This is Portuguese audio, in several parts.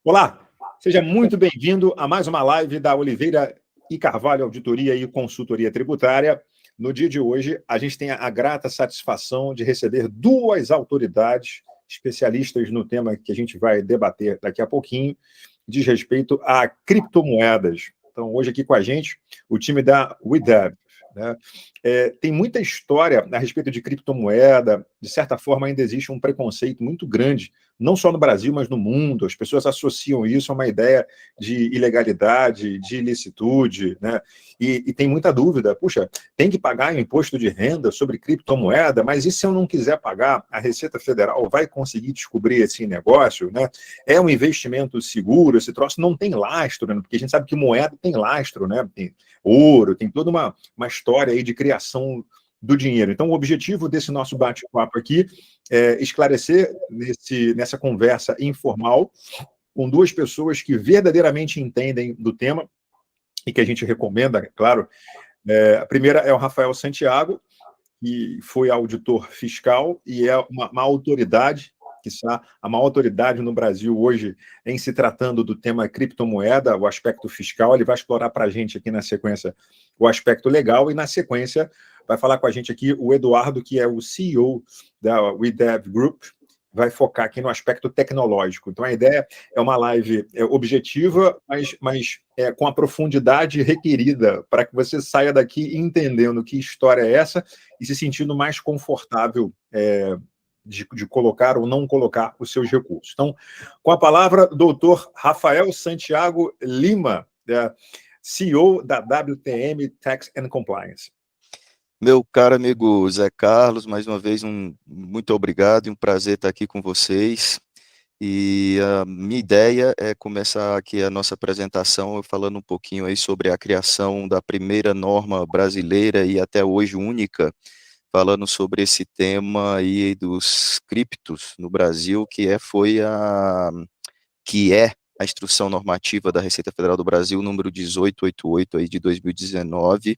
Olá, seja muito bem-vindo a mais uma live da Oliveira e Carvalho Auditoria e Consultoria Tributária. No dia de hoje, a gente tem a grata satisfação de receber duas autoridades especialistas no tema que a gente vai debater daqui a pouquinho, diz respeito a criptomoedas. Então, hoje aqui com a gente, o time da WeDev, né? Tem muita história a respeito de criptomoeda. De certa forma, ainda existe um preconceito muito grande, não só no Brasil, mas no mundo. As pessoas associam isso a uma ideia de ilegalidade, de ilicitude, né? E tem muita dúvida. Puxa, tem que pagar imposto de renda sobre criptomoeda, mas e se eu não quiser pagar? A Receita Federal vai conseguir descobrir esse negócio, né? É um investimento seguro? Esse troço não tem lastro, né? Porque a gente sabe que moeda tem lastro, né? Tem ouro, tem toda uma história aí de criação do dinheiro. Então, o objetivo desse nosso bate-papo aqui é esclarecer nessa conversa informal com duas pessoas que verdadeiramente entendem do tema e que a gente recomenda, é claro. A primeira é o Rafael Santiago, que foi auditor fiscal e é uma autoridade, quiçá a maior autoridade no Brasil hoje em se tratando do tema criptomoeda, o aspecto fiscal. Ele vai explorar para a gente aqui na sequência o aspecto legal e, na sequência, vai falar com a gente aqui o Eduardo, que é o CEO da WeDev Group, vai focar aqui no aspecto tecnológico. Então, a ideia é uma live objetiva, mas com a profundidade requerida para que você saia daqui entendendo que história é essa e se sentindo mais confortável de colocar ou não colocar os seus recursos. Então, com a palavra, doutor Rafael Santiago Lima, CEO da WTM Tax and Compliance. Meu caro amigo Zé Carlos, mais uma vez muito obrigado e um prazer estar aqui com vocês. E a minha ideia é começar aqui a nossa apresentação falando um pouquinho aí sobre a criação da primeira norma brasileira e até hoje única, falando sobre esse tema aí dos criptos no Brasil, que é a Instrução Normativa da Receita Federal do Brasil, número 1888 aí de 2019,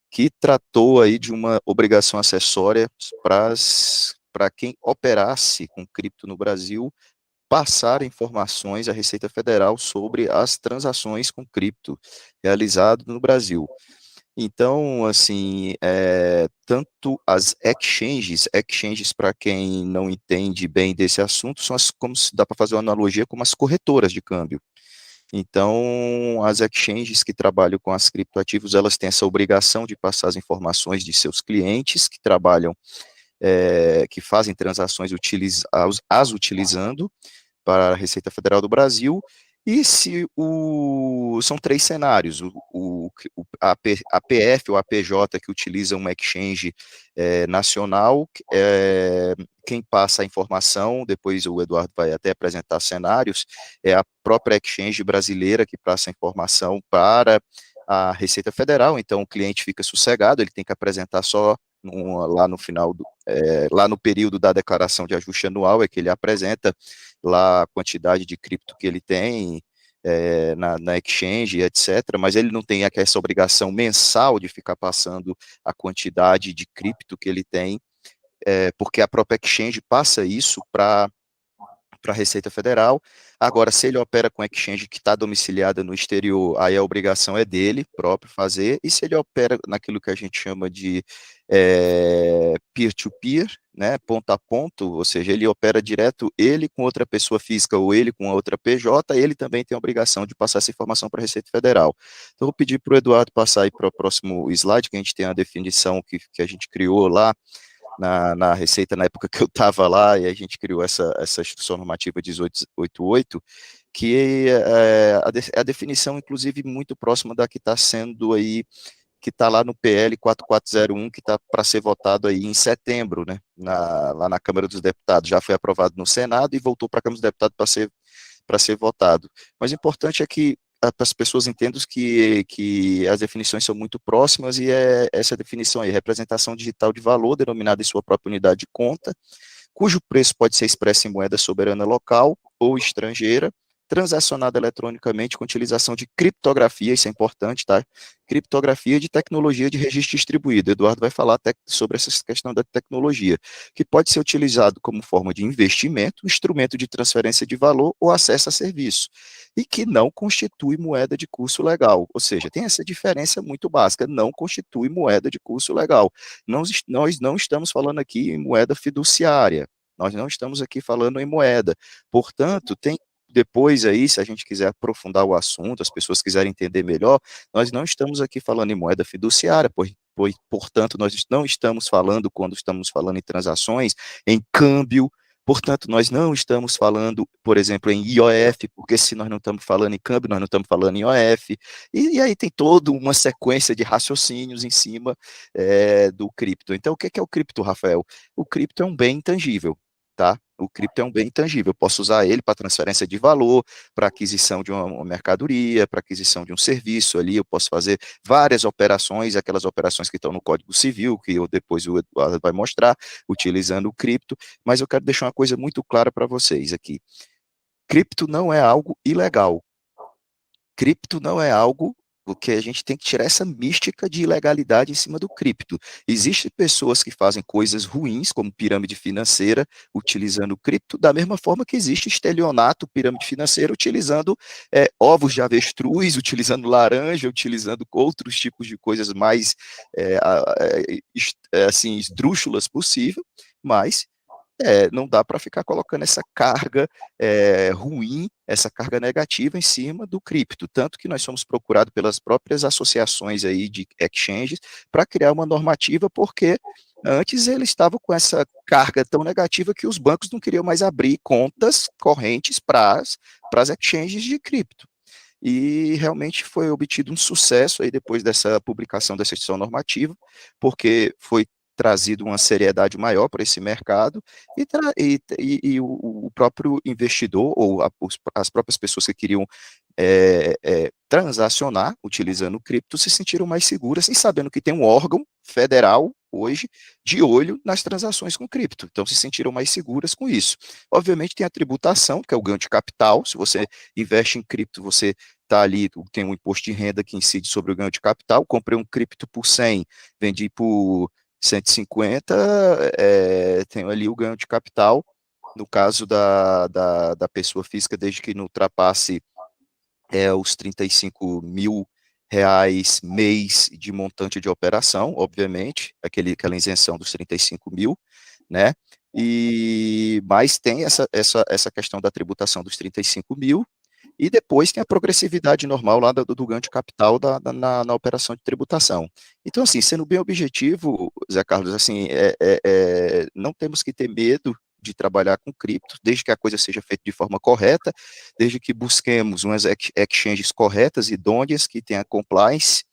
que tratou aí de uma obrigação acessória para quem operasse com cripto no Brasil, passar informações à Receita Federal sobre as transações com cripto realizadas no Brasil. Então, assim, tanto as exchanges para quem não entende bem desse assunto, são como se dá para fazer uma analogia como as corretoras de câmbio. Então, as exchanges que trabalham com as criptoativos, elas têm essa obrigação de passar as informações de seus clientes que trabalham, que fazem transações as utilizando para a Receita Federal do Brasil. E são três cenários: a PF ou a PJ que utiliza uma exchange nacional, quem passa a informação, depois o Eduardo vai até apresentar cenários, é a própria exchange brasileira que passa a informação para a Receita Federal. Então o cliente fica sossegado, ele tem que apresentar só lá no final, lá no período da declaração de ajuste anual, é que ele apresenta lá a quantidade de cripto que ele tem na exchange, etc., mas ele não tem essa obrigação mensal de ficar passando a quantidade de cripto que ele tem, porque a própria exchange passa isso para a Receita Federal. Agora, se ele opera com exchange que está domiciliada no exterior, aí a obrigação é dele próprio fazer, e se ele opera naquilo que a gente chama de peer-to-peer, né, ponto a ponto, ou seja, ele opera direto, ele com outra pessoa física ou ele com a outra PJ, ele também tem a obrigação de passar essa informação para a Receita Federal. Então, eu vou pedir para o Eduardo passar aí para o próximo slide, que a gente tem a definição que a gente criou lá na Receita, na época que eu estava lá, e a gente criou essa instrução normativa 1888, que a definição, inclusive, muito próxima da que está sendo aí, que está lá no PL 4401, que está para ser votado aí em setembro, né, lá na Câmara dos Deputados. Já foi aprovado no Senado e voltou para a Câmara dos Deputados para ser votado. Mas o importante é que as pessoas entendam que as definições são muito próximas, e essa definição aí: representação digital de valor denominada em sua própria unidade de conta, cujo preço pode ser expresso em moeda soberana local ou estrangeira, transacionada eletronicamente com utilização de criptografia, isso é importante, tá? Criptografia de tecnologia de registro distribuído. Eduardo vai falar sobre essa questão da tecnologia, que pode ser utilizado como forma de investimento, instrumento de transferência de valor ou acesso a serviço, e que não constitui moeda de curso legal. Ou seja, tem essa diferença muito básica, não constitui moeda de curso legal. Nós não estamos falando aqui em moeda fiduciária, nós não estamos aqui falando em moeda. Portanto, tem depois aí, se a gente quiser aprofundar o assunto, as pessoas quiserem entender melhor, nós não estamos aqui falando em moeda fiduciária, portanto, nós não estamos falando, quando estamos falando em transações, em câmbio, portanto, nós não estamos falando, por exemplo, em IOF, porque se nós não estamos falando em câmbio, nós não estamos falando em IOF, e aí tem toda uma sequência de raciocínios em cima do cripto. Então, o que é o cripto, Rafael? O cripto é um bem intangível, tá? O cripto é um bem intangível, eu posso usar ele para transferência de valor, para aquisição de uma mercadoria, para aquisição de um serviço ali, eu posso fazer várias operações, aquelas operações que estão no Código Civil, que depois o Eduardo vai mostrar, utilizando o cripto, mas eu quero deixar uma coisa muito clara para vocês aqui. Cripto não é algo ilegal. Cripto não é algo porque a gente tem que tirar essa mística de ilegalidade em cima do cripto. Existem pessoas que fazem coisas ruins, como pirâmide financeira, utilizando cripto, da mesma forma que existe estelionato, pirâmide financeira, utilizando ovos de avestruz, utilizando laranja, utilizando outros tipos de coisas mais, assim, esdrúxulas possível, mas não dá para ficar colocando essa carga ruim, essa carga negativa em cima do cripto, tanto que nós somos procurados pelas próprias associações aí de exchanges para criar uma normativa, porque antes eles estavam com essa carga tão negativa que os bancos não queriam mais abrir contas correntes para as exchanges de cripto. E realmente foi obtido um sucesso aí depois dessa publicação dessa edição normativa, porque foi trazido uma seriedade maior para esse mercado e o próprio investidor ou as próprias pessoas que queriam transacionar utilizando o cripto se sentiram mais seguras e sabendo que tem um órgão federal hoje de olho nas transações com cripto, então se sentiram mais seguras com isso. Obviamente tem a tributação, que é o ganho de capital, se você investe em cripto, você está ali, tem um imposto de renda que incide sobre o ganho de capital, comprei um cripto por 100, vendi por 150, tenho ali o ganho de capital, no caso da pessoa física, desde que não ultrapasse os 35 mil reais mês de montante de operação, obviamente, aquela isenção dos 35 mil, né? Mas tem essa questão da tributação dos 35 mil, e depois tem a progressividade normal lá do ganho de capital na operação de tributação. Então, assim, sendo bem objetivo, Zé Carlos, assim, não temos que ter medo de trabalhar com cripto, desde que a coisa seja feita de forma correta, desde que busquemos umas exchanges corretas, idôneas, que tenham compliance,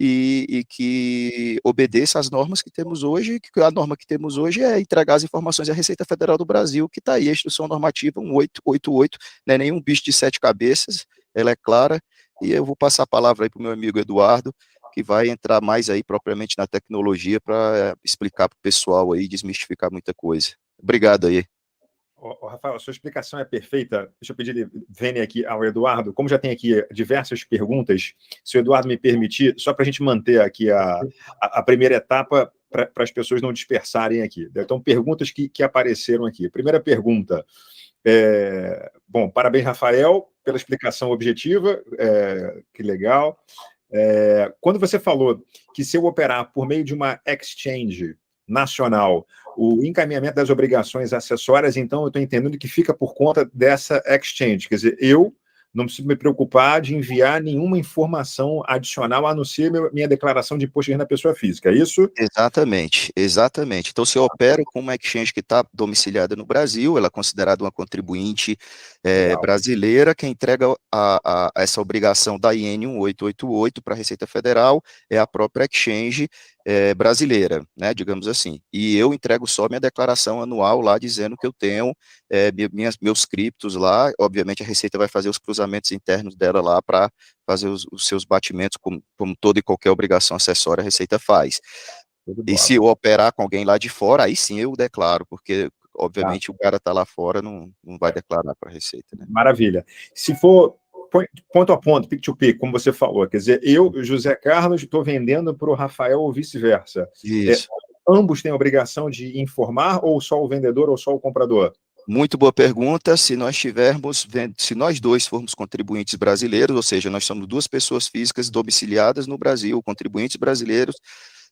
e que obedeça às normas que temos hoje, que a norma que temos hoje é entregar as informações à Receita Federal do Brasil, que está aí, a instrução normativa 1888, não é nenhum bicho de 7 cabeças, ela é clara, e eu vou passar a palavra aí para o meu amigo Eduardo, que vai entrar mais aí propriamente na tecnologia para explicar para o pessoal aí, desmistificar muita coisa. Obrigado aí. Rafael, a sua explicação é perfeita. Deixa eu pedir, vem aqui ao Eduardo. Como já tem aqui diversas perguntas, se o Eduardo me permitir, só para a gente manter aqui a primeira etapa, para as pessoas não dispersarem aqui. Então, perguntas que apareceram aqui. Primeira pergunta. Bom, parabéns, Rafael, pela explicação objetiva. Que legal. Quando você falou que se eu operar por meio de uma exchange nacional, o encaminhamento das obrigações acessórias, então eu estou entendendo que fica por conta dessa exchange, quer dizer, eu não preciso me preocupar de enviar nenhuma informação adicional, a não ser minha declaração de imposto de renda da pessoa física, é isso? Exatamente, exatamente. Então, se eu opero com uma exchange que está domiciliada no Brasil, ela é considerada uma contribuinte brasileira, quem entrega essa obrigação da IN 1888 para a Receita Federal é a própria exchange brasileira, né, digamos assim. E eu entrego só minha declaração anual lá, dizendo que eu tenho meus criptos lá, obviamente a Receita vai fazer os cruzamentos internos dela lá para fazer os seus batimentos, como toda e qualquer obrigação acessória a Receita faz. E se eu operar com alguém lá de fora, aí sim eu declaro, porque obviamente o cara está lá fora, não vai declarar para a Receita, né? Maravilha. Se for ponto a ponto, pick to pick, como você falou, quer dizer, eu, José Carlos, estou vendendo para o Rafael ou vice-versa. Isso. Ambos têm a obrigação de informar, ou só o vendedor ou só o comprador? Muito boa pergunta. Se nós dois formos contribuintes brasileiros, ou seja, nós somos duas pessoas físicas domiciliadas no Brasil, contribuintes brasileiros,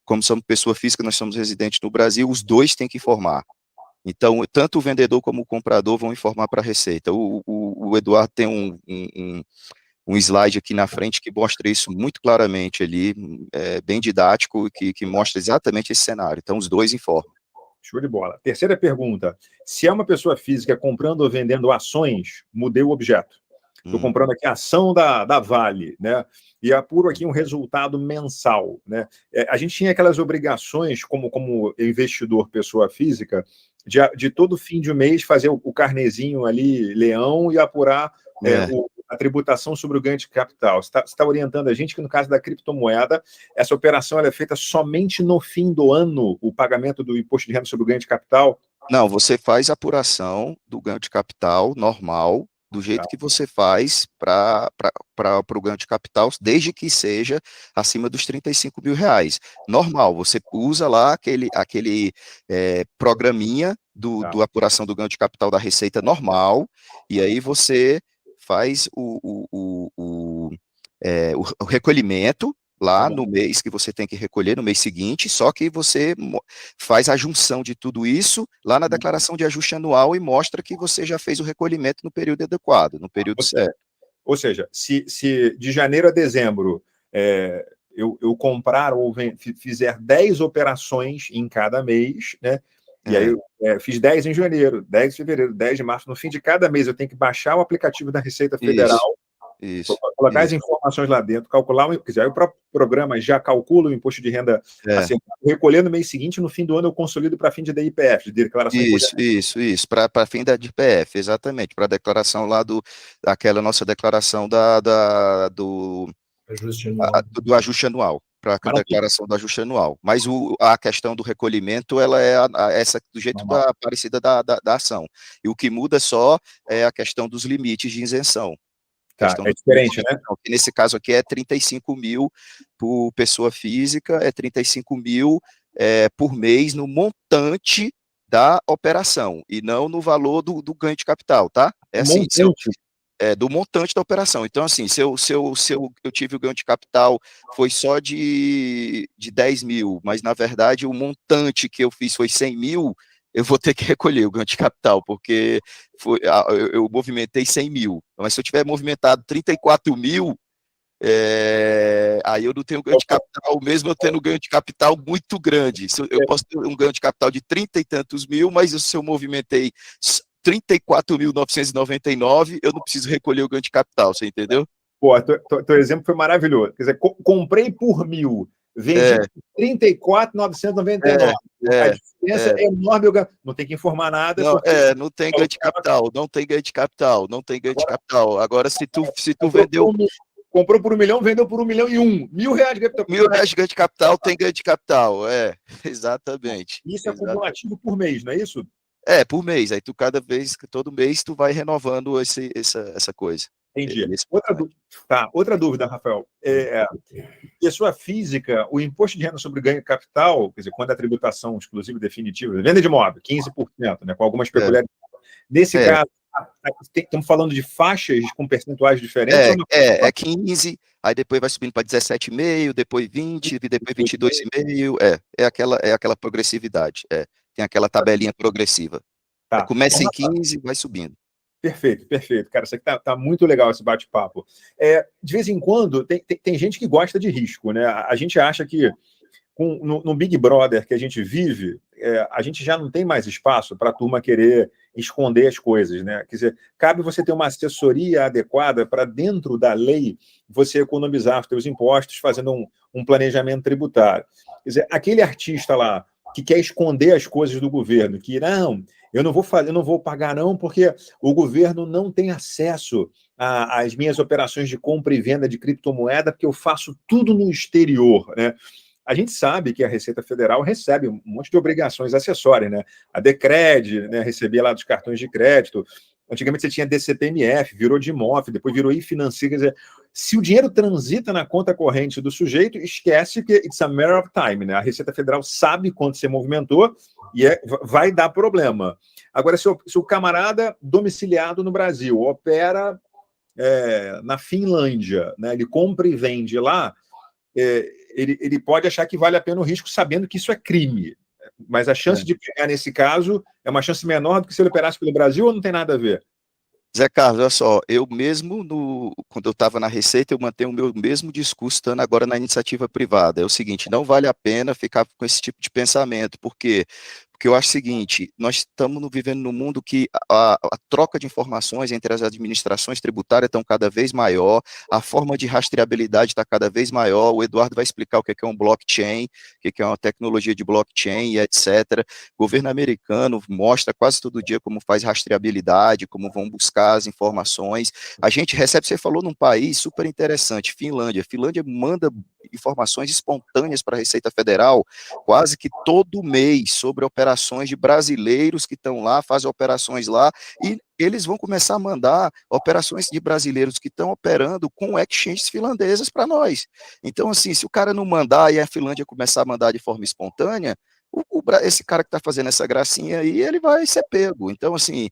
como somos pessoa física, nós somos residentes no Brasil, os dois têm que informar. Então, tanto o vendedor como o comprador vão informar para a Receita. O Eduardo tem um slide aqui na frente que mostra isso muito claramente ali, bem didático, que mostra exatamente esse cenário. Então, os dois informam. Show de bola. Terceira pergunta. Se é uma pessoa física comprando ou vendendo ações, mudei o objeto. Estou comprando aqui a ação da Vale, né? E apuro aqui um resultado mensal, né? A gente tinha aquelas obrigações, como investidor, pessoa física, de todo fim de mês fazer o carnezinho ali, leão, e apurar a tributação sobre o ganho de capital. Você está orientando a gente que, no caso da criptomoeda, essa operação ela é feita somente no fim do ano, o pagamento do imposto de renda sobre o ganho de capital? Não, você faz a apuração do ganho de capital normal, do jeito que você faz para o ganho de capital, desde que seja acima dos R$ 35.000. Normal, você usa lá aquele programinha do apuração do ganho de capital da Receita normal, e aí você faz o recolhimento lá no mês que você tem que recolher, no mês seguinte, só que você faz a junção de tudo isso lá na declaração de ajuste anual e mostra que você já fez o recolhimento no período adequado, no período certo. Ou seja, se de janeiro a dezembro eu comprar ou fizer 10 operações em cada mês, né? E aí eu fiz 10 em janeiro, 10 de fevereiro, 10 de março, no fim de cada mês eu tenho que baixar o aplicativo da Receita Federal, colocar as informações lá dentro, calcular, quer dizer, aí o próprio programa já calcula o imposto de renda recolher no mês seguinte, no fim do ano eu consolido para fim de DIPF, de declaração Isso, para fim da DIPF, exatamente, para a declaração lá daquela nossa declaração do ajuste anual, para a declaração do ajuste anual. Mas a questão do recolhimento, ela é essa do jeito parecida da ação. E o que muda só é a questão dos limites de isenção. É diferente, né? Que nesse caso aqui é 35 mil por pessoa física, é 35 mil por mês no montante da operação, e não no valor do ganho de capital, tá? É assim, do montante da operação. Então, assim, se eu tive o ganho de capital foi só de 10 mil, mas na verdade o montante que eu fiz foi 100 mil, eu vou ter que recolher o ganho de capital, porque eu movimentei 100 mil. Mas se eu tiver movimentado 34 mil, aí eu não tenho ganho de capital, mesmo eu tendo ganho de capital muito grande. Eu posso ter um ganho de capital de 30 e tantos mil, mas se eu movimentei 34.999, eu não preciso recolher o ganho de capital, você entendeu? Pô, teu exemplo foi maravilhoso. Quer dizer, comprei por 1.000, vendi por 34.999. A diferença é enorme. Não tem que informar nada. Não tem ganho de capital, não tem ganho de capital, não tem ganho de capital. Agora, se tu vendeu... Comprou por 1 milhão, vendeu por 1.000.001. R$ 1.000 de capital. R$ 1.000 de ganho de capital, tem ganho de capital, exatamente. Isso é acumulativo por mês, não é isso? Por mês. Aí todo mês, tu vai renovando essa coisa. Entendi. Outra dúvida, Rafael. Pessoa física, o imposto de renda sobre ganho de capital, quer dizer, quando a tributação exclusiva e definitiva, venda de imóvel, 15%, né, com algumas peculiaridades. Nesse caso, estamos falando de faixas com percentuais diferentes? 15, aí depois vai subindo para 17,5, depois 20, depois 22,5, é aquela progressividade, tem aquela tabelinha progressiva. Começa em 15 e vai subindo. Perfeito. Cara, isso aqui tá muito legal, esse bate-papo. De vez em quando, tem gente que gosta de risco, né? A gente acha que no Big Brother que a gente vive, a gente já não tem mais espaço para a turma querer esconder as coisas, né? Quer dizer, cabe você ter uma assessoria adequada para, dentro da lei, você economizar os seus impostos fazendo um planejamento tributário. Quer dizer, aquele artista lá que quer esconder as coisas do governo, que não, eu não vou pagar não, porque o governo não tem acesso às minhas operações de compra e venda de criptomoeda, porque eu faço tudo no exterior, né? A gente sabe que a Receita Federal recebe um monte de obrigações acessórias, né? A Decred, né, recebia lá dos cartões de crédito. Antigamente você tinha DCPMF, virou DIMOF, depois virou iFinanceira. Quer dizer, se o dinheiro transita na conta corrente do sujeito, esquece que it's a matter of time, né? A Receita Federal sabe quanto você movimentou e vai dar problema. Agora, se o camarada domiciliado no Brasil opera na Finlândia, né, ele compra e vende lá, ele pode achar que vale a pena o risco sabendo que isso é crime. Mas a chance de pegar nesse caso é uma chance menor do que se ele operasse pelo Brasil ou não tem nada a ver? Zé Carlos, olha só, eu mesmo, quando eu estava na Receita, eu mantenho o meu mesmo discurso, estando agora na iniciativa privada. É o seguinte, não vale a pena ficar com esse tipo de pensamento, porque eu acho o seguinte, nós estamos vivendo num mundo que a troca de informações entre as administrações tributárias estão cada vez maior, a forma de rastreabilidade está cada vez maior, o Eduardo vai explicar o que é um blockchain, o que é uma tecnologia de blockchain, e etc. O governo americano mostra quase todo dia como faz rastreabilidade, como vão buscar as informações. A gente recebe, você falou num país super interessante, Finlândia. Finlândia manda informações espontâneas para a Receita Federal quase que todo mês sobre operações de brasileiros que estão lá, fazem operações lá, e eles vão começar a mandar operações de brasileiros que estão operando com exchanges finlandesas para nós. Então, assim, se o cara não mandar e a Finlândia começar a mandar de forma espontânea, esse cara que está fazendo essa gracinha aí, ele vai ser pego. Então, assim,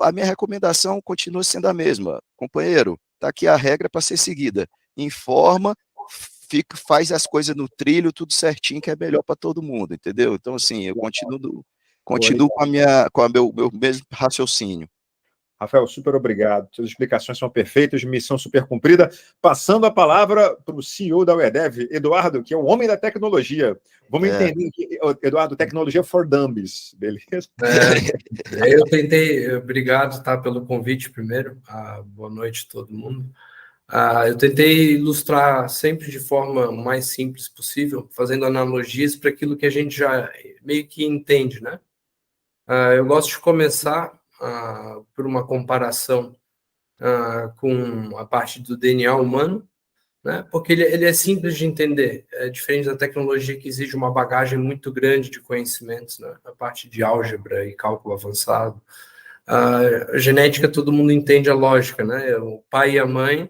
a minha recomendação continua sendo a mesma. Companheiro, está aqui a regra para ser seguida. Informa, faz as coisas no trilho, tudo certinho, que é melhor para todo mundo, entendeu? Então, assim, eu continuo com meu mesmo raciocínio. Rafael, super obrigado. Suas explicações são perfeitas, missão super cumprida. Passando a palavra para o CEO da UEDEV, Eduardo, que é o homem da tecnologia. Vamos entender aqui, Eduardo, tecnologia for dummies, beleza? Eu tentei, obrigado, tá, pelo convite primeiro. Boa noite a todo mundo. Eu tentei ilustrar sempre de forma mais simples possível, fazendo analogias para aquilo que a gente já meio que entende, né? Eu gosto de começar por uma comparação com a parte do DNA humano, né? Porque ele é simples de entender, é diferente da tecnologia que exige uma bagagem muito grande de conhecimentos, né? A parte de álgebra e cálculo avançado. A genética, todo mundo entende a lógica, né? O pai e a mãe,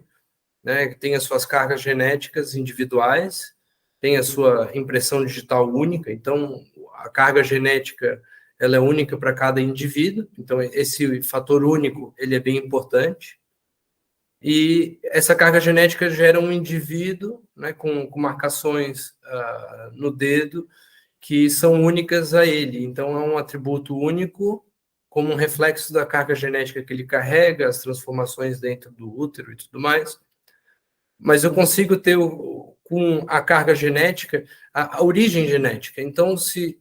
né, tem as suas cargas genéticas individuais, tem a sua impressão digital única, então a carga genética ela é única para cada indivíduo, então esse fator único ele é bem importante. E essa carga genética gera um indivíduo, né, com marcações no dedo que são únicas a ele. Então, é um atributo único, como um reflexo da carga genética que ele carrega, as transformações dentro do útero e tudo mais. Mas eu consigo ter, com a carga genética, a origem genética. Então, se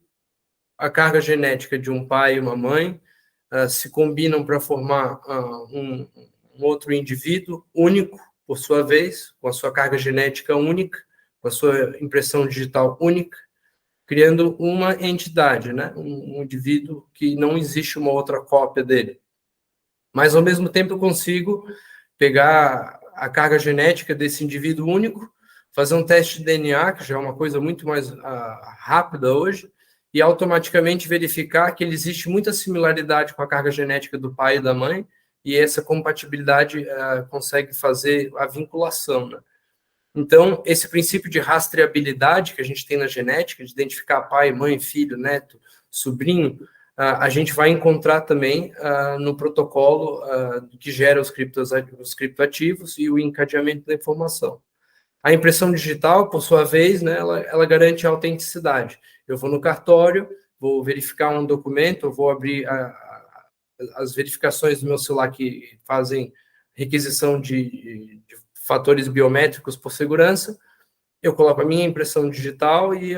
a carga genética de um pai e uma mãe se combinam para formar um outro indivíduo único, por sua vez, com a sua carga genética única, com a sua impressão digital única, criando uma entidade, né? Um indivíduo que não existe uma outra cópia dele. Mas, ao mesmo tempo, eu consigo pegar a carga genética desse indivíduo único, fazer um teste de DNA, que já é uma coisa muito mais rápida hoje, e automaticamente verificar que ele existe muita similaridade com a carga genética do pai e da mãe, e essa compatibilidade consegue fazer a vinculação, né? Então, esse princípio de rastreabilidade que a gente tem na genética, de identificar pai, mãe, filho, neto, sobrinho, a gente vai encontrar também no protocolo que gera os criptoativos e o encadeamento da informação. A impressão digital, por sua vez, né, ela garante a autenticidade. Eu vou no cartório, vou verificar um documento, eu vou abrir as verificações do meu celular que fazem requisição de fatores biométricos por segurança, eu coloco a minha impressão digital e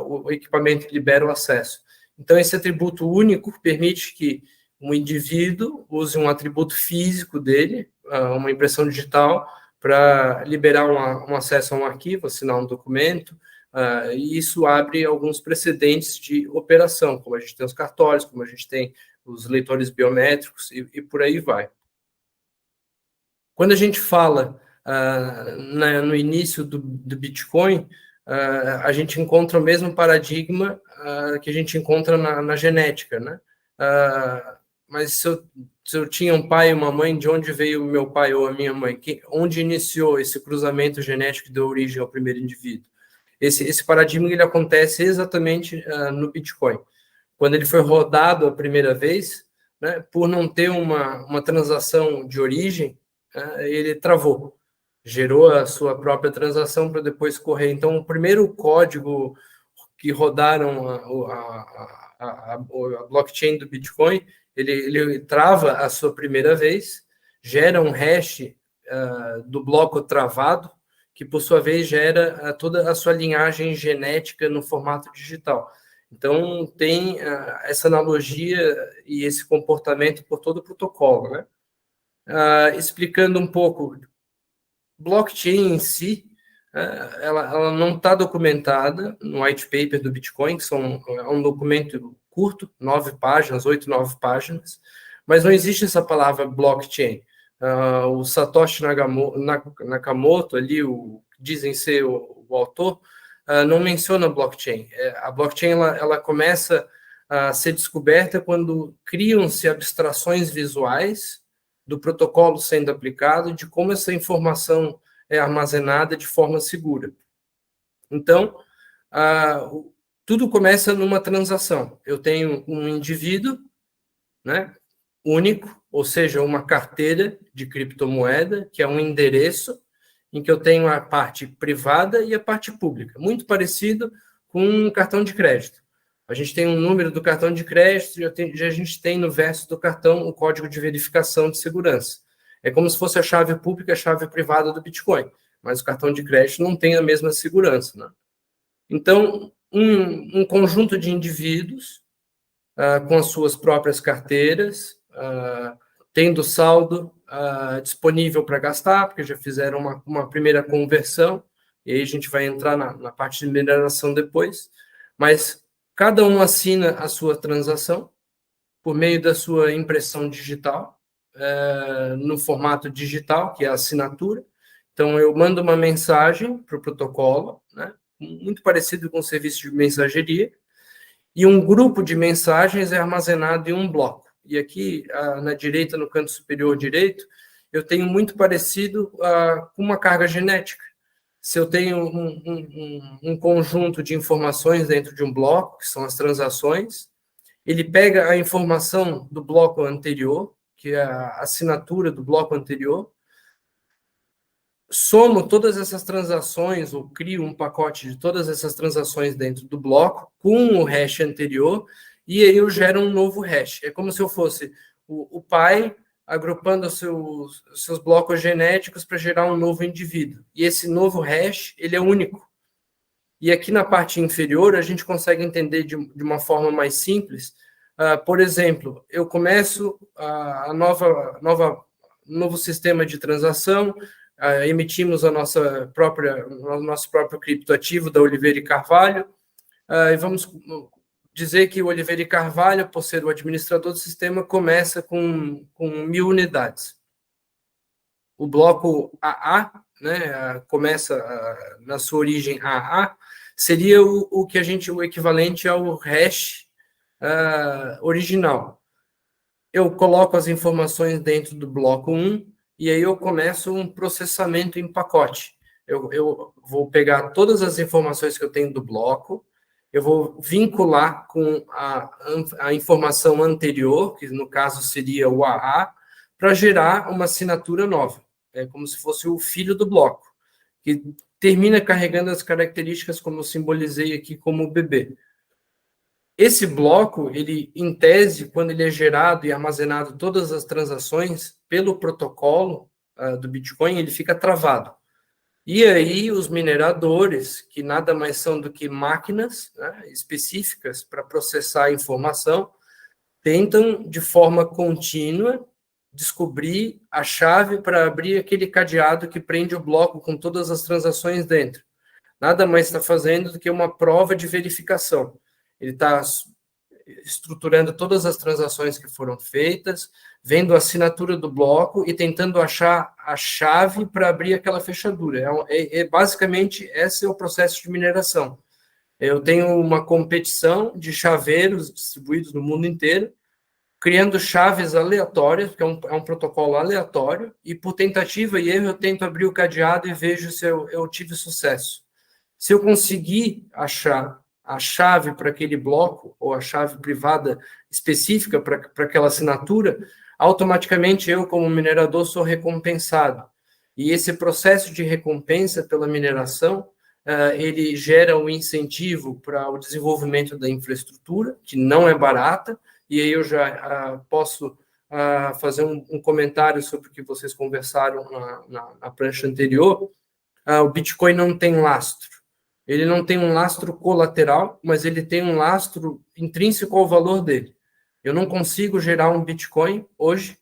o equipamento libera o acesso. Então, esse atributo único permite que um indivíduo use um atributo físico dele, uma impressão digital, para liberar um acesso a um arquivo, assinar um documento, e isso abre alguns precedentes de operação, como a gente tem os cartórios, como a gente tem os leitores biométricos, e por aí vai. Quando a gente fala no início do Bitcoin, a gente encontra o mesmo paradigma que a gente encontra na genética, né? Mas se eu tinha um pai e uma mãe, de onde veio o meu pai ou a minha mãe? Onde iniciou esse cruzamento genético que deu origem ao primeiro indivíduo? Esse paradigma ele acontece exatamente no Bitcoin. Quando ele foi rodado a primeira vez, né, por não ter uma transação de origem, ele travou. Gerou a sua própria transação para depois correr. Então, o primeiro código que rodaram a blockchain do Bitcoin, ele trava a sua primeira vez, gera um hash do bloco travado, que por sua vez gera toda a sua linhagem genética no formato digital. Então, tem essa analogia e esse comportamento por todo o protocolo, né? Explicando um pouco, blockchain em si, ela não está documentada no white paper do Bitcoin, que é um documento curto, 9 páginas, 8, 9 páginas, mas não existe essa palavra blockchain. O Satoshi Nakamoto, ali, dizem ser o autor, não menciona blockchain. A blockchain ela começa a ser descoberta quando criam-se abstrações visuais do protocolo sendo aplicado, de como essa informação é armazenada de forma segura. Então, tudo começa numa transação. Eu tenho um indivíduo, né, único, ou seja, uma carteira de criptomoeda, que é um endereço, em que eu tenho a parte privada e a parte pública, muito parecido com um cartão de crédito. A gente tem um número do cartão de crédito e a gente tem no verso do cartão o código de verificação de segurança. É como se fosse a chave pública e a chave privada do Bitcoin, mas o cartão de crédito não tem a mesma segurança, né? Então, um conjunto de indivíduos com as suas próprias carteiras, tendo saldo disponível para gastar, porque já fizeram uma primeira conversão, e aí a gente vai entrar na parte de mineração depois, mas cada um assina a sua transação por meio da sua impressão digital, no formato digital, que é a assinatura. Então, eu mando uma mensagem para o protocolo, né, muito parecido com o serviço de mensageria, e um grupo de mensagens é armazenado em um bloco. E aqui, na direita, no canto superior direito, eu tenho muito parecido com uma carga genética. Se eu tenho um conjunto de informações dentro de um bloco, que são as transações, ele pega a informação do bloco anterior, que é a assinatura do bloco anterior, somo todas essas transações, ou crio um pacote de todas essas transações dentro do bloco, com o hash anterior, e aí eu gero um novo hash. É como se eu fosse o pai agrupando seus blocos genéticos para gerar um novo indivíduo. E esse novo hash, ele é único. E aqui na parte inferior, a gente consegue entender de uma forma mais simples. Por exemplo, eu começo novo sistema de transação, emitimos o nosso próprio criptoativo da Oliveira e Carvalho, e vamos dizer que o Oliveira e Carvalho, por ser o administrador do sistema, começa com 1.000 unidades. O bloco AA, né, começa na sua origem AA, seria o equivalente ao hash original. Eu coloco as informações dentro do bloco 1, e aí eu começo um processamento em pacote. Eu vou pegar todas as informações que eu tenho do bloco, eu vou vincular com a informação anterior, que no caso seria o AA, para gerar uma assinatura nova. É como se fosse o filho do bloco, que termina carregando as características como eu simbolizei aqui como bebê. Esse bloco, ele, em tese, quando ele é gerado e armazenado todas as transações pelo protocolo do Bitcoin, ele fica travado. E aí os mineradores, que nada mais são do que máquinas, né, específicas para processar a informação, tentam, de forma contínua, descobrir a chave para abrir aquele cadeado que prende o bloco com todas as transações dentro. Nada mais está fazendo do que uma prova de verificação. Ele está estruturando todas as transações que foram feitas, vendo a assinatura do bloco e tentando achar a chave para abrir aquela fechadura. Basicamente, esse é o processo de mineração. Eu tenho uma competição de chaveiros distribuídos no mundo inteiro, criando chaves aleatórias, porque é um protocolo aleatório, e por tentativa e erro eu tento abrir o cadeado e vejo se eu tive sucesso. Se eu conseguir achar a chave para aquele bloco, ou a chave privada específica para aquela assinatura, automaticamente eu, como minerador, sou recompensado. E esse processo de recompensa pela mineração, ele gera um incentivo para o desenvolvimento da infraestrutura, que não é barata, e aí eu já posso fazer um comentário sobre o que vocês conversaram na prancha anterior. O Bitcoin não tem lastro. Ele não tem um lastro colateral, mas ele tem um lastro intrínseco ao valor dele. Eu não consigo gerar um Bitcoin hoje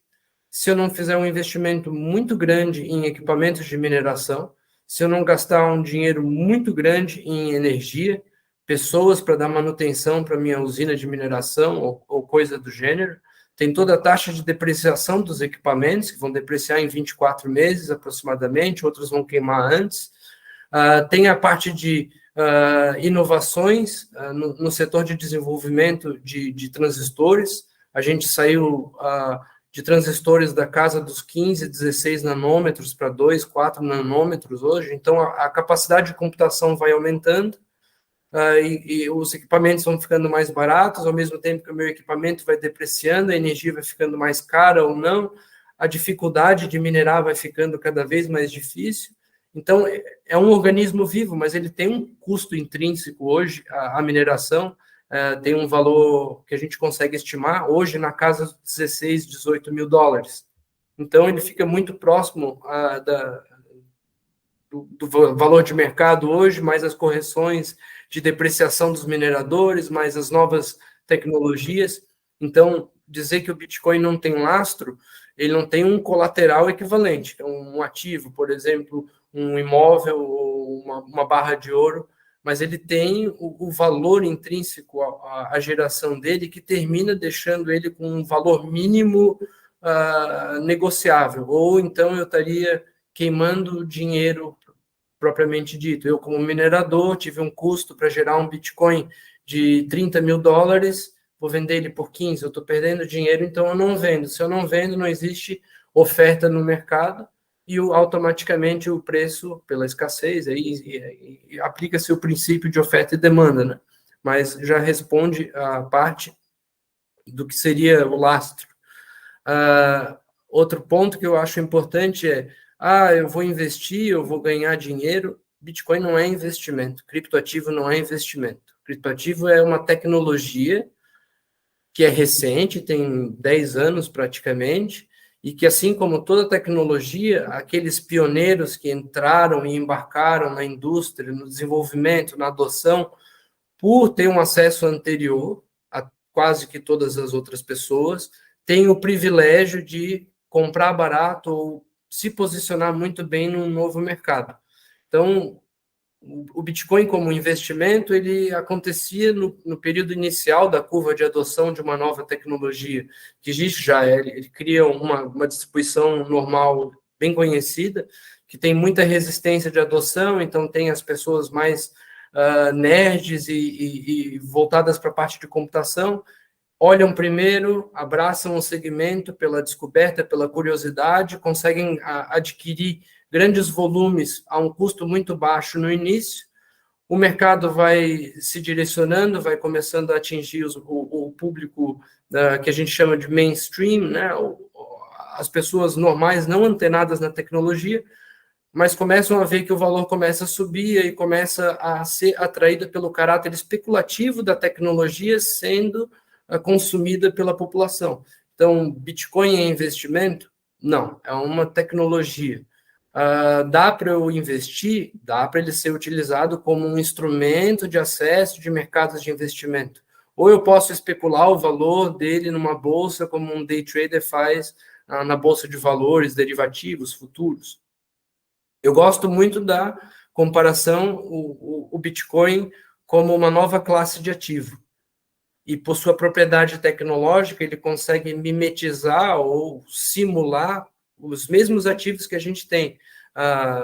se eu não fizer um investimento muito grande em equipamentos de mineração, se eu não gastar um dinheiro muito grande em energia, pessoas para dar manutenção para minha usina de mineração ou coisa do gênero. Tem toda a taxa de depreciação dos equipamentos, que vão depreciar em 24 meses aproximadamente, outros vão queimar antes. Tem a parte de inovações no setor de desenvolvimento de transistores. A gente saiu de transistores da casa dos 15, 16 nanômetros para 2, 4 nanômetros hoje. Então, a capacidade de computação vai aumentando e os equipamentos vão ficando mais baratos, ao mesmo tempo que o meu equipamento vai depreciando, a energia vai ficando mais cara ou não, a dificuldade de minerar vai ficando cada vez mais difícil. Então, é um organismo vivo, mas ele tem um custo intrínseco hoje, a mineração tem um valor que a gente consegue estimar hoje na casa de 16, 18 mil dólares. Então, ele fica muito próximo do valor de mercado hoje, mais as correções de depreciação dos mineradores, mais as novas tecnologias. Então, dizer que o Bitcoin não tem lastro, ele não tem um colateral equivalente, um ativo, por exemplo, um imóvel ou uma barra de ouro, mas ele tem o valor intrínseco à geração dele, que termina deixando ele com um valor mínimo negociável, ou então eu estaria queimando dinheiro propriamente dito. Eu, como minerador, tive um custo para gerar um Bitcoin de 30 mil dólares, vou vender ele por 15, eu estou perdendo dinheiro, então eu não vendo. Se eu não vendo, não existe oferta no mercado e automaticamente o preço, pela escassez, aí aplica-se o princípio de oferta e demanda, né? Mas já responde a parte do que seria o lastro. Outro ponto que eu acho importante é eu vou investir, eu vou ganhar dinheiro. Bitcoin não é investimento, criptoativo não é investimento. Criptoativo é uma tecnologia que é recente, tem 10 anos praticamente, e que, assim como toda tecnologia, aqueles pioneiros que entraram e embarcaram na indústria, no desenvolvimento, na adoção, por ter um acesso anterior a quase que todas as outras pessoas, têm o privilégio de comprar barato ou se posicionar muito bem num novo mercado. Então, o Bitcoin como investimento, ele acontecia no período inicial da curva de adoção de uma nova tecnologia, que existe já, ele cria uma distribuição normal bem conhecida, que tem muita resistência de adoção, então tem as pessoas mais nerds e voltadas para a parte de computação, olham primeiro, abraçam o segmento pela descoberta, pela curiosidade, conseguem adquirir grandes volumes a um custo muito baixo no início, o mercado vai se direcionando, vai começando a atingir o público que a gente chama de mainstream, né? As pessoas normais, não antenadas na tecnologia, mas começam a ver que o valor começa a subir e começa a ser atraída pelo caráter especulativo da tecnologia sendo consumida pela população. Então, Bitcoin é investimento? Não, é uma tecnologia. Dá para eu investir? Dá para ele ser utilizado como um instrumento de acesso de mercados de investimento. Ou eu posso especular o valor dele numa bolsa, como um day trader faz na bolsa de valores, derivativos, futuros. Eu gosto muito da comparação, o Bitcoin como uma nova classe de ativo. e por sua propriedade tecnológica, ele consegue mimetizar ou simular os mesmos ativos que a gente tem,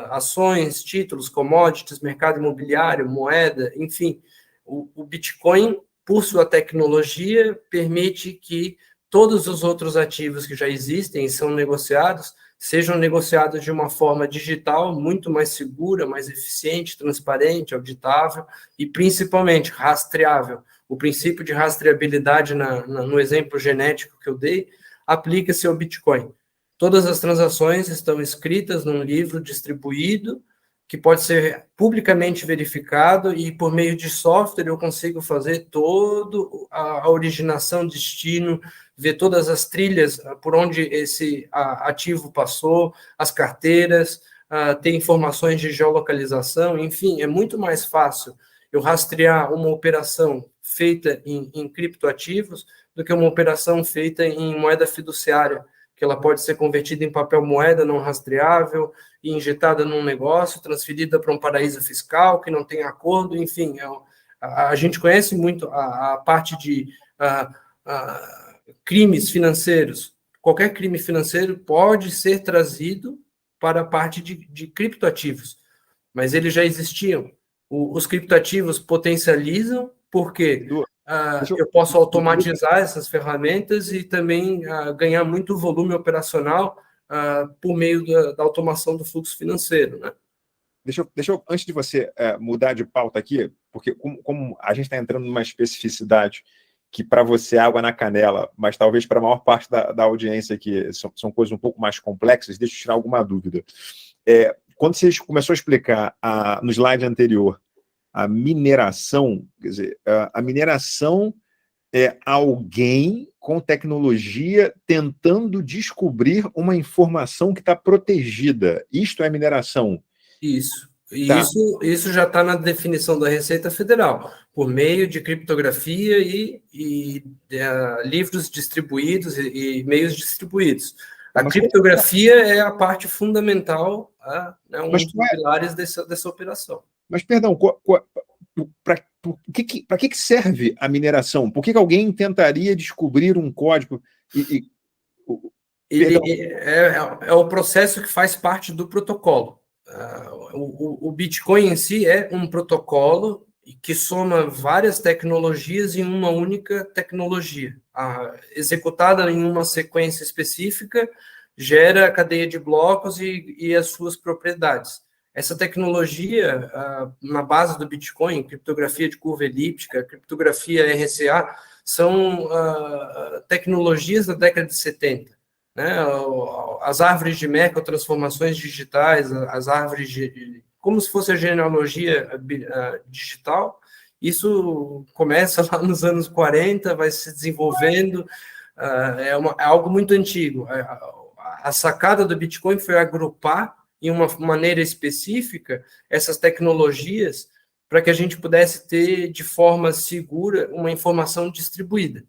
ações, títulos, commodities, mercado imobiliário, moeda, enfim. O Bitcoin, por sua tecnologia, permite que todos os outros ativos que já existem e são negociados, sejam negociados de uma forma digital, muito mais segura, mais eficiente, transparente, auditável e, principalmente, rastreável. O princípio de rastreabilidade no exemplo genético que eu dei aplica-se ao Bitcoin. Todas as transações estão escritas num livro distribuído, que pode ser publicamente verificado, e por meio de software eu consigo fazer toda a originação, destino, ver todas as trilhas por onde esse ativo passou, as carteiras, ter informações de geolocalização, enfim, é muito mais fácil eu rastrear uma operação feita em criptoativos do que uma operação feita em moeda fiduciária, que ela pode ser convertida em papel moeda não rastreável e injetada num negócio, transferida para um paraíso fiscal que não tem acordo, enfim, a gente conhece muito a parte de crimes financeiros. Qualquer crime financeiro pode ser trazido para a parte de criptoativos, mas eles já existiam. Os criptoativos potencializam porque eu posso automatizar essas ferramentas e também ganhar muito volume operacional por meio da automação do fluxo financeiro, né? Deixa eu, antes de você mudar de pauta aqui, porque como a gente está entrando numa especificidade que para você é água na canela, mas talvez para a maior parte da audiência aqui são coisas um pouco mais complexas, deixa eu tirar alguma dúvida. Quando você começou a explicar no slide anterior a mineração, quer dizer, a mineração é alguém com tecnologia tentando descobrir uma informação que está protegida. Isto é mineração. Isso. E Tá. isso já está na definição da Receita Federal, por meio de criptografia e livros distribuídos e meios distribuídos. A criptografia é a parte fundamental, um dos pilares dessa operação. Mas, perdão, para que serve a mineração? Por que alguém tentaria descobrir um código? Ele é o processo que faz parte do protocolo. O Bitcoin em si é um protocolo que soma várias tecnologias em uma única tecnologia. Executada em uma sequência específica, gera a cadeia de blocos e as suas propriedades. Essa tecnologia, na base do Bitcoin, criptografia de curva elíptica, criptografia RSA, são tecnologias da década de 70. Né? As árvores de Merkle, transformações digitais, as árvores como se fosse a genealogia digital, isso começa lá nos anos 40, vai se desenvolvendo, é algo muito antigo. A sacada do Bitcoin foi agrupar em uma maneira específica essas tecnologias para que a gente pudesse ter de forma segura uma informação distribuída.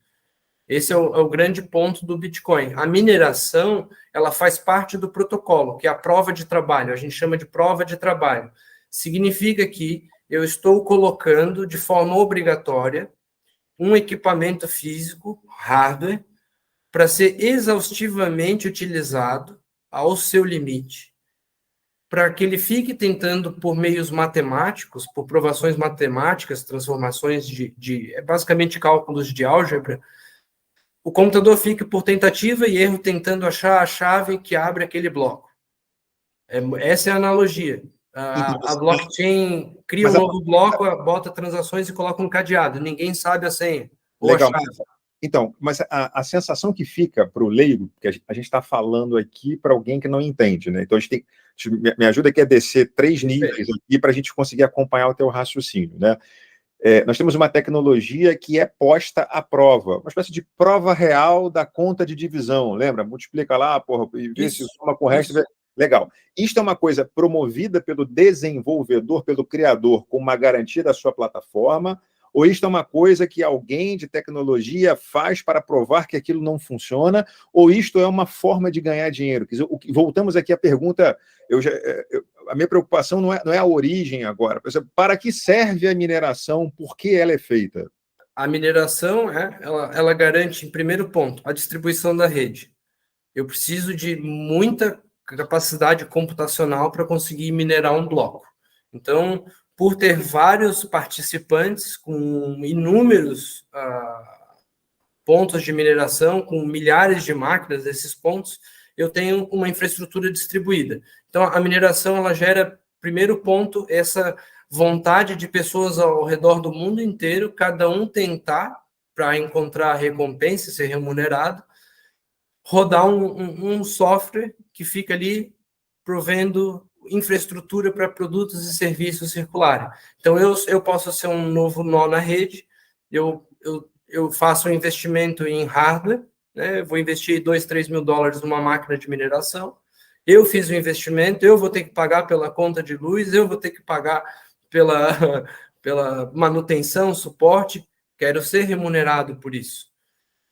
Esse é o grande ponto do Bitcoin. A mineração, ela faz parte do protocolo, que é a prova de trabalho. A gente chama de prova de trabalho. Significa que eu estou colocando de forma obrigatória um equipamento físico, hardware, para ser exaustivamente utilizado ao seu limite, para que ele fique tentando, por meios matemáticos, por provações matemáticas, transformações basicamente cálculos de álgebra, o computador fique por tentativa e erro tentando achar a chave que abre aquele bloco. Essa é a analogia. A blockchain cria um novo bloco, bota transações e coloca um cadeado. Ninguém sabe a senha ou a chave. Então, mas a sensação que fica para o leigo, que a gente está falando aqui para alguém que não entende, né? Então, me ajuda aqui a descer 3 níveis aqui para a gente conseguir acompanhar o teu raciocínio, né? Nós temos uma tecnologia que é posta à prova, uma espécie de prova real da conta de divisão, lembra? Multiplica lá, e vê se soma com o resto. Legal. Isto é uma coisa promovida pelo desenvolvedor, pelo criador, com uma garantia da sua plataforma, ou isto é uma coisa que alguém de tecnologia faz para provar que aquilo não funciona, ou isto é uma forma de ganhar dinheiro? Voltamos aqui à pergunta, a minha preocupação não é a origem agora. Para que serve a mineração? Por que ela é feita? A mineração, ela garante, em primeiro ponto, a distribuição da rede. Eu preciso de muita capacidade computacional para conseguir minerar um bloco. Então, por ter vários participantes com inúmeros pontos de mineração, com milhares de máquinas desses pontos, eu tenho uma infraestrutura distribuída. Então, a mineração, ela gera, primeiro ponto, essa vontade de pessoas ao redor do mundo inteiro, cada um tentar, para encontrar recompensa e ser remunerado, rodar um software que fica ali provendo infraestrutura para produtos e serviços circularem. Então, eu posso ser um novo nó na rede, eu faço um investimento em hardware, né? Vou investir $2, 3 mil numa máquina de mineração, eu fiz o investimento, eu vou ter que pagar pela conta de luz, eu vou ter que pagar pela manutenção, suporte, quero ser remunerado por isso.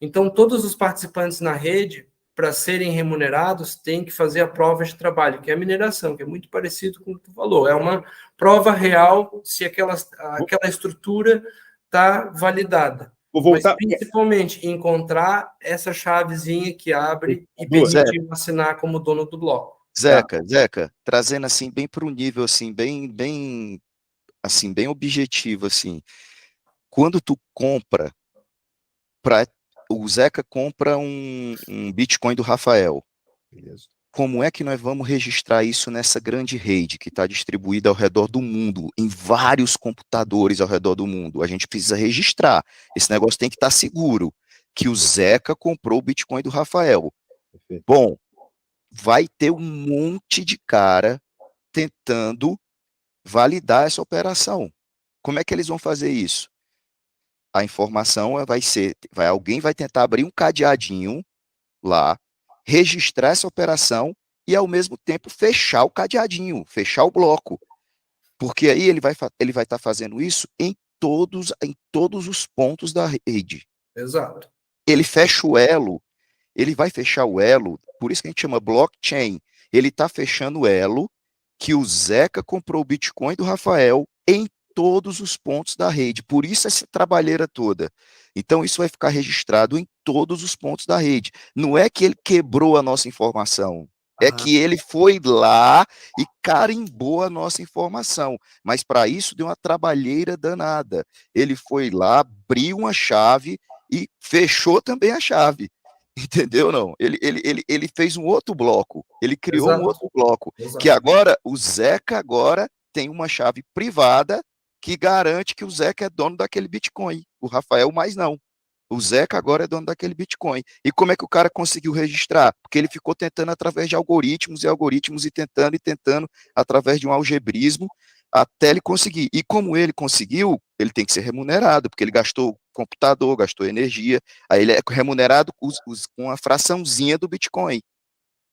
Então, todos os participantes na rede, para serem remunerados, têm que fazer a prova de trabalho, que é a mineração, que é muito parecido com o que tu falou. É uma prova real se aquela estrutura está validada. Vou voltar. Mas, principalmente, encontrar essa chavezinha que abre e permite assinar como dono do bloco. Zeca, trazendo assim bem para um nível assim bem objetivo assim. Quando tu compra, o Zeca compra um Bitcoin do Rafael. Beleza. Como é que nós vamos registrar isso nessa grande rede que está distribuída ao redor do mundo, em vários computadores ao redor do mundo? A gente precisa registrar. Esse negócio tem que estar seguro, que o Zeca comprou o Bitcoin do Rafael. Perfeito. Bom, vai ter um monte de cara tentando validar essa operação. Como é que eles vão fazer isso? A informação alguém vai tentar abrir um cadeadinho lá, registrar essa operação e, ao mesmo tempo, fechar o cadeadinho, fechar o bloco. Porque aí ele vai estar fazendo isso em todos os pontos da rede. Exato. Ele fecha o elo, ele vai fechar o elo, por isso que a gente chama blockchain. Ele está fechando o elo que o Zeca comprou o Bitcoin do Rafael em todos os pontos da rede. Por isso essa trabalheira toda. Então isso vai ficar registrado em todos os pontos da rede. Não é que ele quebrou a nossa informação, é que ele foi lá e carimbou a nossa informação. Mas para isso deu uma trabalheira danada. Ele foi lá, abriu uma chave e fechou também a chave. Entendeu, não? Ele fez um outro bloco, ele criou um outro bloco, que agora, o Zeca agora tem uma chave privada que garante que o Zeca é dono daquele Bitcoin, o Rafael mais não. O Zeca agora é dono daquele Bitcoin. E como é que o cara conseguiu registrar? Porque ele ficou tentando através de algoritmos e tentando através de um algebrismo até ele conseguir. E como ele conseguiu, ele tem que ser remunerado, porque ele gastou computador, gastou energia, aí ele é remunerado com a fraçãozinha do Bitcoin.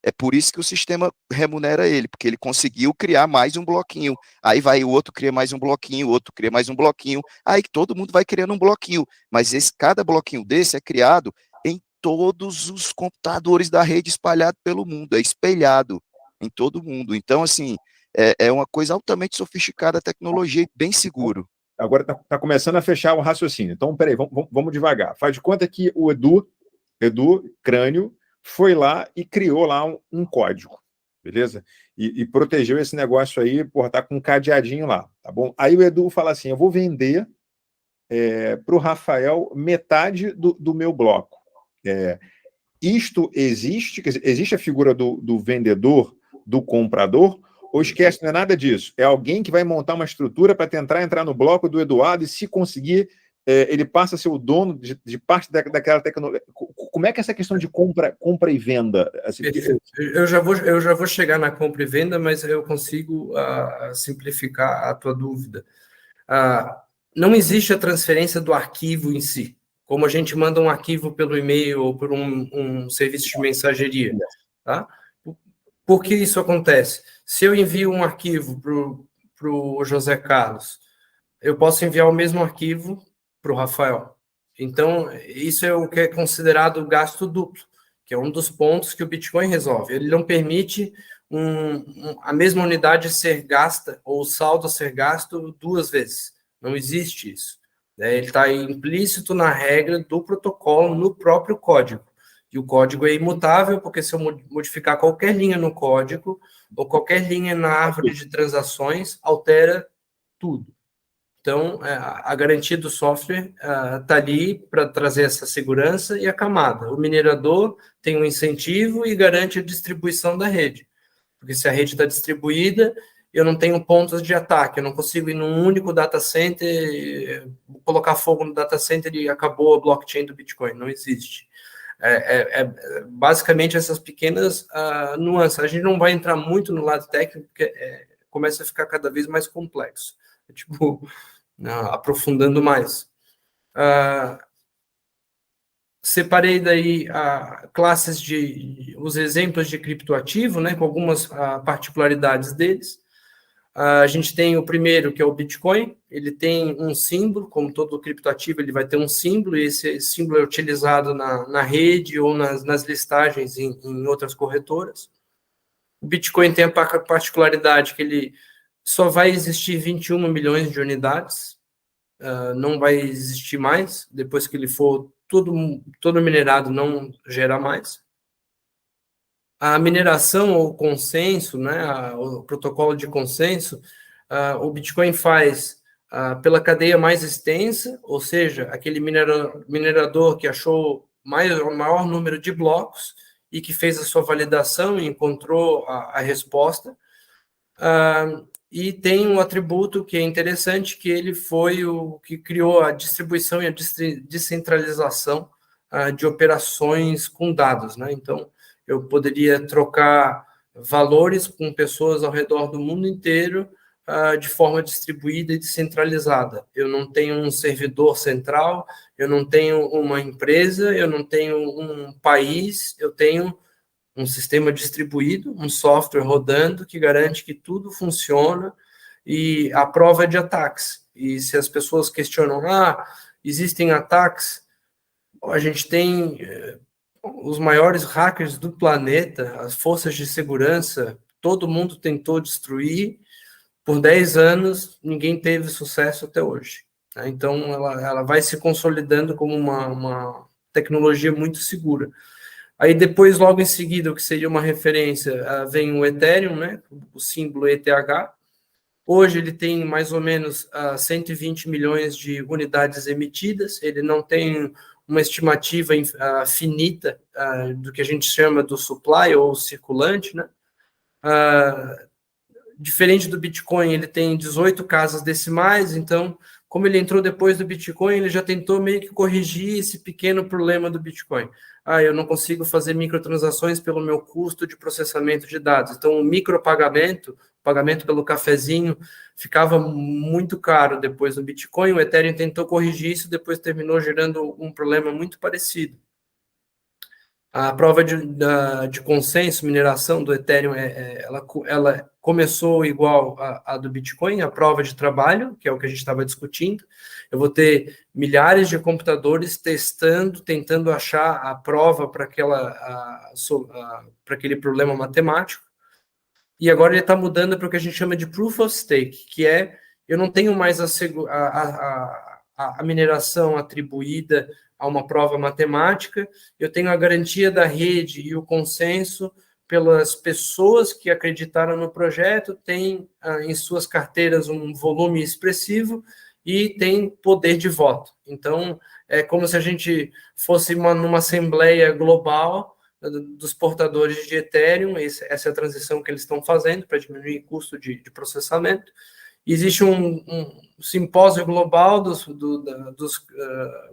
É por isso que o sistema remunera ele, porque ele conseguiu criar mais um bloquinho. Aí vai o outro cria mais um bloquinho, o outro cria mais um bloquinho, aí todo mundo vai criando um bloquinho. Mas cada bloquinho desse é criado em todos os computadores da rede espalhado pelo mundo, é espelhado em todo mundo. Então, assim, é uma coisa altamente sofisticada, a tecnologia e bem seguro. Agora está começando a fechar o raciocínio. Então, peraí, vamos devagar. Faz de conta que o Edu Crânio, foi lá e criou lá um código, beleza? E protegeu esse negócio aí, tá com um cadeadinho lá, tá bom? Aí o Edu fala assim, eu vou vender para o Rafael metade do meu bloco. Isto existe? Quer dizer, existe a figura do vendedor, do comprador, ou esquece, não é nada disso? É alguém que vai montar uma estrutura para tentar entrar no bloco do Eduardo e, se conseguir, ele passa a ser o dono de parte daquela tecnologia. Como é que é essa questão de compra e venda? Assim, eu já vou chegar na compra e venda, mas eu consigo simplificar a tua dúvida. Não existe a transferência do arquivo em si, como a gente manda um arquivo pelo e-mail ou por um serviço de mensageria. Tá? Por que isso acontece? Se eu envio um arquivo para o José Carlos, eu posso enviar o mesmo arquivo para o Rafael. Então, isso é o que é considerado gasto duplo, que é um dos pontos que o Bitcoin resolve. Ele não permite a mesma unidade ser gasta ou o saldo ser gasto duas vezes. Não existe isso. Ele está implícito na regra do protocolo no próprio código. E o código é imutável, porque se eu modificar qualquer linha no código, ou qualquer linha na árvore de transações, altera tudo. Então, a garantia do software está ali para trazer essa segurança e a camada. O minerador tem um incentivo e garante a distribuição da rede. Porque se a rede está distribuída, eu não tenho pontos de ataque, eu não consigo ir num único data center, colocar fogo no data center e acabou a blockchain do Bitcoin. Não existe. Basicamente essas pequenas nuances. A gente não vai entrar muito no lado técnico, porque começa a ficar cada vez mais complexo. Aprofundando mais. Separei daí classes os exemplos de criptoativo, né, com algumas particularidades deles. A gente tem o primeiro, que é o Bitcoin. Ele tem um símbolo, como todo criptoativo, ele vai ter um símbolo, e esse símbolo é utilizado na rede ou nas listagens em outras corretoras. O Bitcoin tem a particularidade que ele só vai existir 21 milhões de unidades, não vai existir mais, depois que ele for todo minerado, não gera mais. A mineração ou consenso, né, o protocolo de consenso, o Bitcoin faz pela cadeia mais extensa, ou seja, aquele minerador que achou o maior número de blocos e que fez a sua validação e encontrou a resposta. E tem um atributo que é interessante, que ele foi o que criou a distribuição e a descentralização de operações com dados, né? Então, eu poderia trocar valores com pessoas ao redor do mundo inteiro de forma distribuída e descentralizada. Eu não tenho um servidor central, eu não tenho uma empresa, eu não tenho um país, eu tenho um sistema distribuído, um software rodando que garante que tudo funciona e a prova é de ataques. E se as pessoas questionam, existem ataques, a gente tem os maiores hackers do planeta, as forças de segurança, todo mundo tentou destruir, por 10 anos, ninguém teve sucesso até hoje. Então, ela vai se consolidando como uma tecnologia muito segura. Aí depois, logo em seguida, o que seria uma referência, vem o Ethereum, né, o símbolo ETH. Hoje ele tem mais ou menos 120 milhões de unidades emitidas, ele não tem uma estimativa finita do que a gente chama do supply ou circulante, né? Diferente do Bitcoin, ele tem 18 casas decimais, então, como ele entrou depois do Bitcoin, ele já tentou meio que corrigir esse pequeno problema do Bitcoin. Eu não consigo fazer microtransações pelo meu custo de processamento de dados. Então, o micropagamento, pagamento pelo cafezinho, ficava muito caro depois do Bitcoin. O Ethereum tentou corrigir isso, depois terminou gerando um problema muito parecido. A prova de consenso, mineração do Ethereum, ela começou igual a do Bitcoin, a prova de trabalho, que é o que a gente estava discutindo. Eu vou ter milhares de computadores tentando achar a prova para aquele problema matemático. E agora ele está mudando para o que a gente chama de Proof of Stake, que é, eu não tenho mais a mineração atribuída a uma prova matemática, eu tenho a garantia da rede e o consenso pelas pessoas que acreditaram no projeto, tem em suas carteiras um volume expressivo e tem poder de voto. Então, é como se a gente fosse numa assembleia global dos portadores de Ethereum, essa é a transição que eles estão fazendo para diminuir o custo de processamento. Existe um simpósio global dos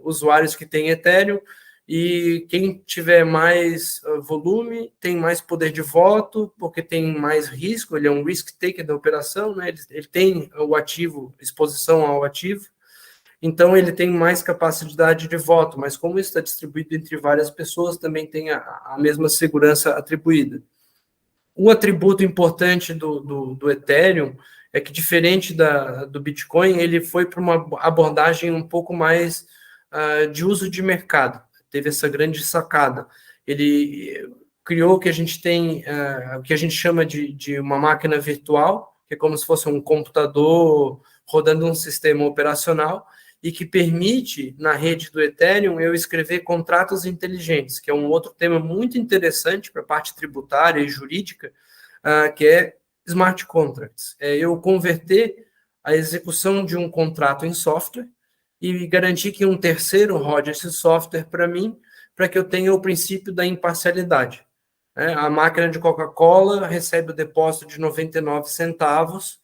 usuários que têm Ethereum, e quem tiver mais volume tem mais poder de voto, porque tem mais risco, ele é um risk taker da operação, né? Ele tem o ativo, exposição ao ativo, então ele tem mais capacidade de voto, mas como isso está distribuído entre várias pessoas, também tem a mesma segurança atribuída. Um atributo importante do Ethereum é que, diferente do Bitcoin, ele foi para uma abordagem um pouco mais de uso de mercado. Teve essa grande sacada. Ele criou o que a gente tem, o que a gente chama de uma máquina virtual, que é como se fosse um computador rodando um sistema operacional, e que permite, na rede do Ethereum, eu escrever contratos inteligentes, que é um outro tema muito interessante para a parte tributária e jurídica, que é smart contracts. É eu converter a execução de um contrato em software e garantir que um terceiro rode esse software para mim, para que eu tenha o princípio da imparcialidade. A máquina de Coca-Cola recebe o depósito de 99 centavos,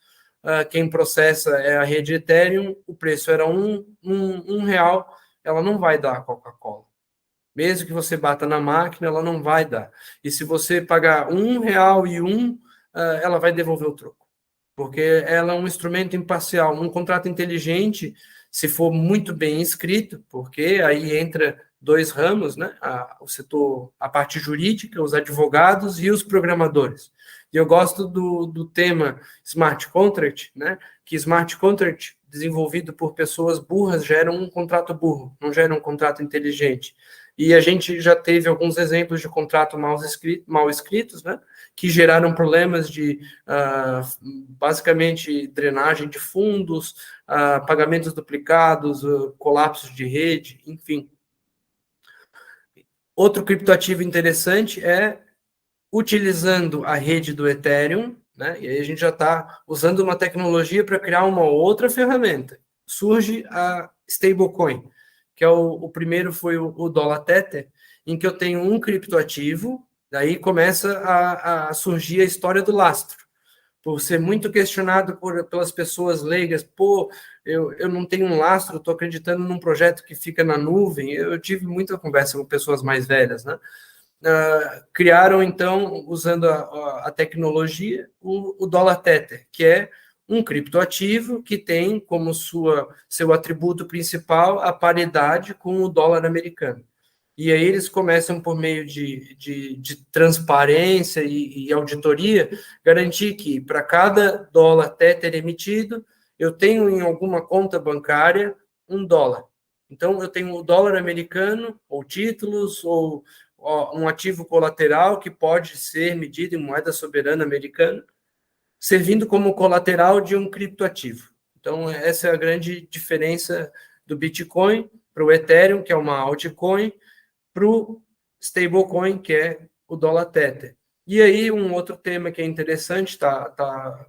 quem processa é a rede Ethereum, o preço era um real, ela não vai dar a Coca-Cola. Mesmo que você bata na máquina, ela não vai dar. E se você pagar R$1,01, ela vai devolver o troco. Porque ela é um instrumento imparcial. Um contrato inteligente, se for muito bem escrito, porque aí entra dois ramos, né? O setor, a parte jurídica, os advogados e os programadores. E eu gosto do tema smart contract, né? Que smart contract desenvolvido por pessoas burras gera um contrato burro, não gera um contrato inteligente. E a gente já teve alguns exemplos de contrato mal escritos, né? Que geraram problemas de, basicamente, drenagem de fundos, pagamentos duplicados, colapsos de rede, enfim. Outro criptoativo interessante é utilizando a rede do Ethereum, né? E aí a gente já está usando uma tecnologia para criar uma outra ferramenta. Surge a stablecoin, que é o primeiro foi o dólar Tether, em que eu tenho um criptoativo, daí começa a surgir a história do lastro, por ser muito questionado pelas pessoas leigas. Pô, eu não tenho um lastro, estou acreditando num projeto que fica na nuvem. Eu tive muita conversa com pessoas mais velhas, né? Criaram, então, usando a tecnologia, o dólar Tether, que é um criptoativo que tem como seu atributo principal a paridade com o dólar americano. E aí eles começam, por meio de transparência e auditoria, garantir que para cada dólar Tether emitido, eu tenho em alguma conta bancária $1. Então, eu tenho o dólar americano, ou títulos, ou um ativo colateral que pode ser medido em moeda soberana americana, servindo como colateral de um criptoativo. Então, essa é a grande diferença do Bitcoin para o Ethereum, que é uma altcoin, para o stablecoin, que é o dólar Tether. E aí, um outro tema que é interessante, está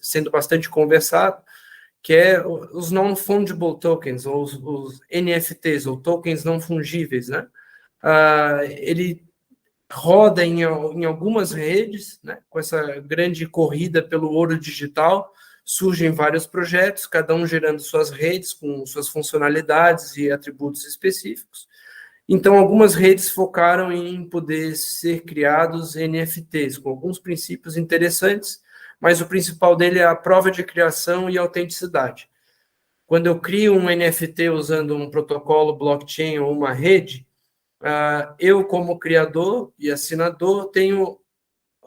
sendo bastante conversado, que é os non-fungible tokens, ou os NFTs, ou tokens não fungíveis, né? Ele roda em algumas redes, né? Com essa grande corrida pelo ouro digital, surgem vários projetos, cada um gerando suas redes com suas funcionalidades e atributos específicos. Então, algumas redes focaram em poder ser criados NFTs, com alguns princípios interessantes, mas o principal dele é a prova de criação e autenticidade. Quando eu crio um NFT usando um protocolo blockchain ou uma rede, eu, como criador e assinador, tenho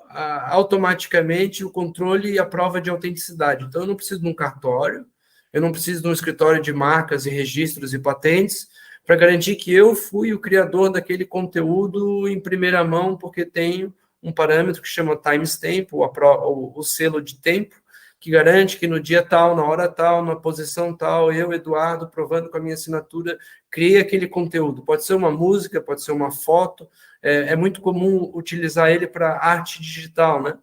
automaticamente o controle e a prova de autenticidade. Então, eu não preciso de um cartório, eu não preciso de um escritório de marcas e registros e patentes para garantir que eu fui o criador daquele conteúdo em primeira mão, porque tenho um parâmetro que chama timestamp, o selo de tempo, que garante que no dia tal, na hora tal, na posição tal, eu, Eduardo, provando com a minha assinatura, criei aquele conteúdo. Pode ser uma música, pode ser uma foto. É muito comum utilizar ele para arte digital, né?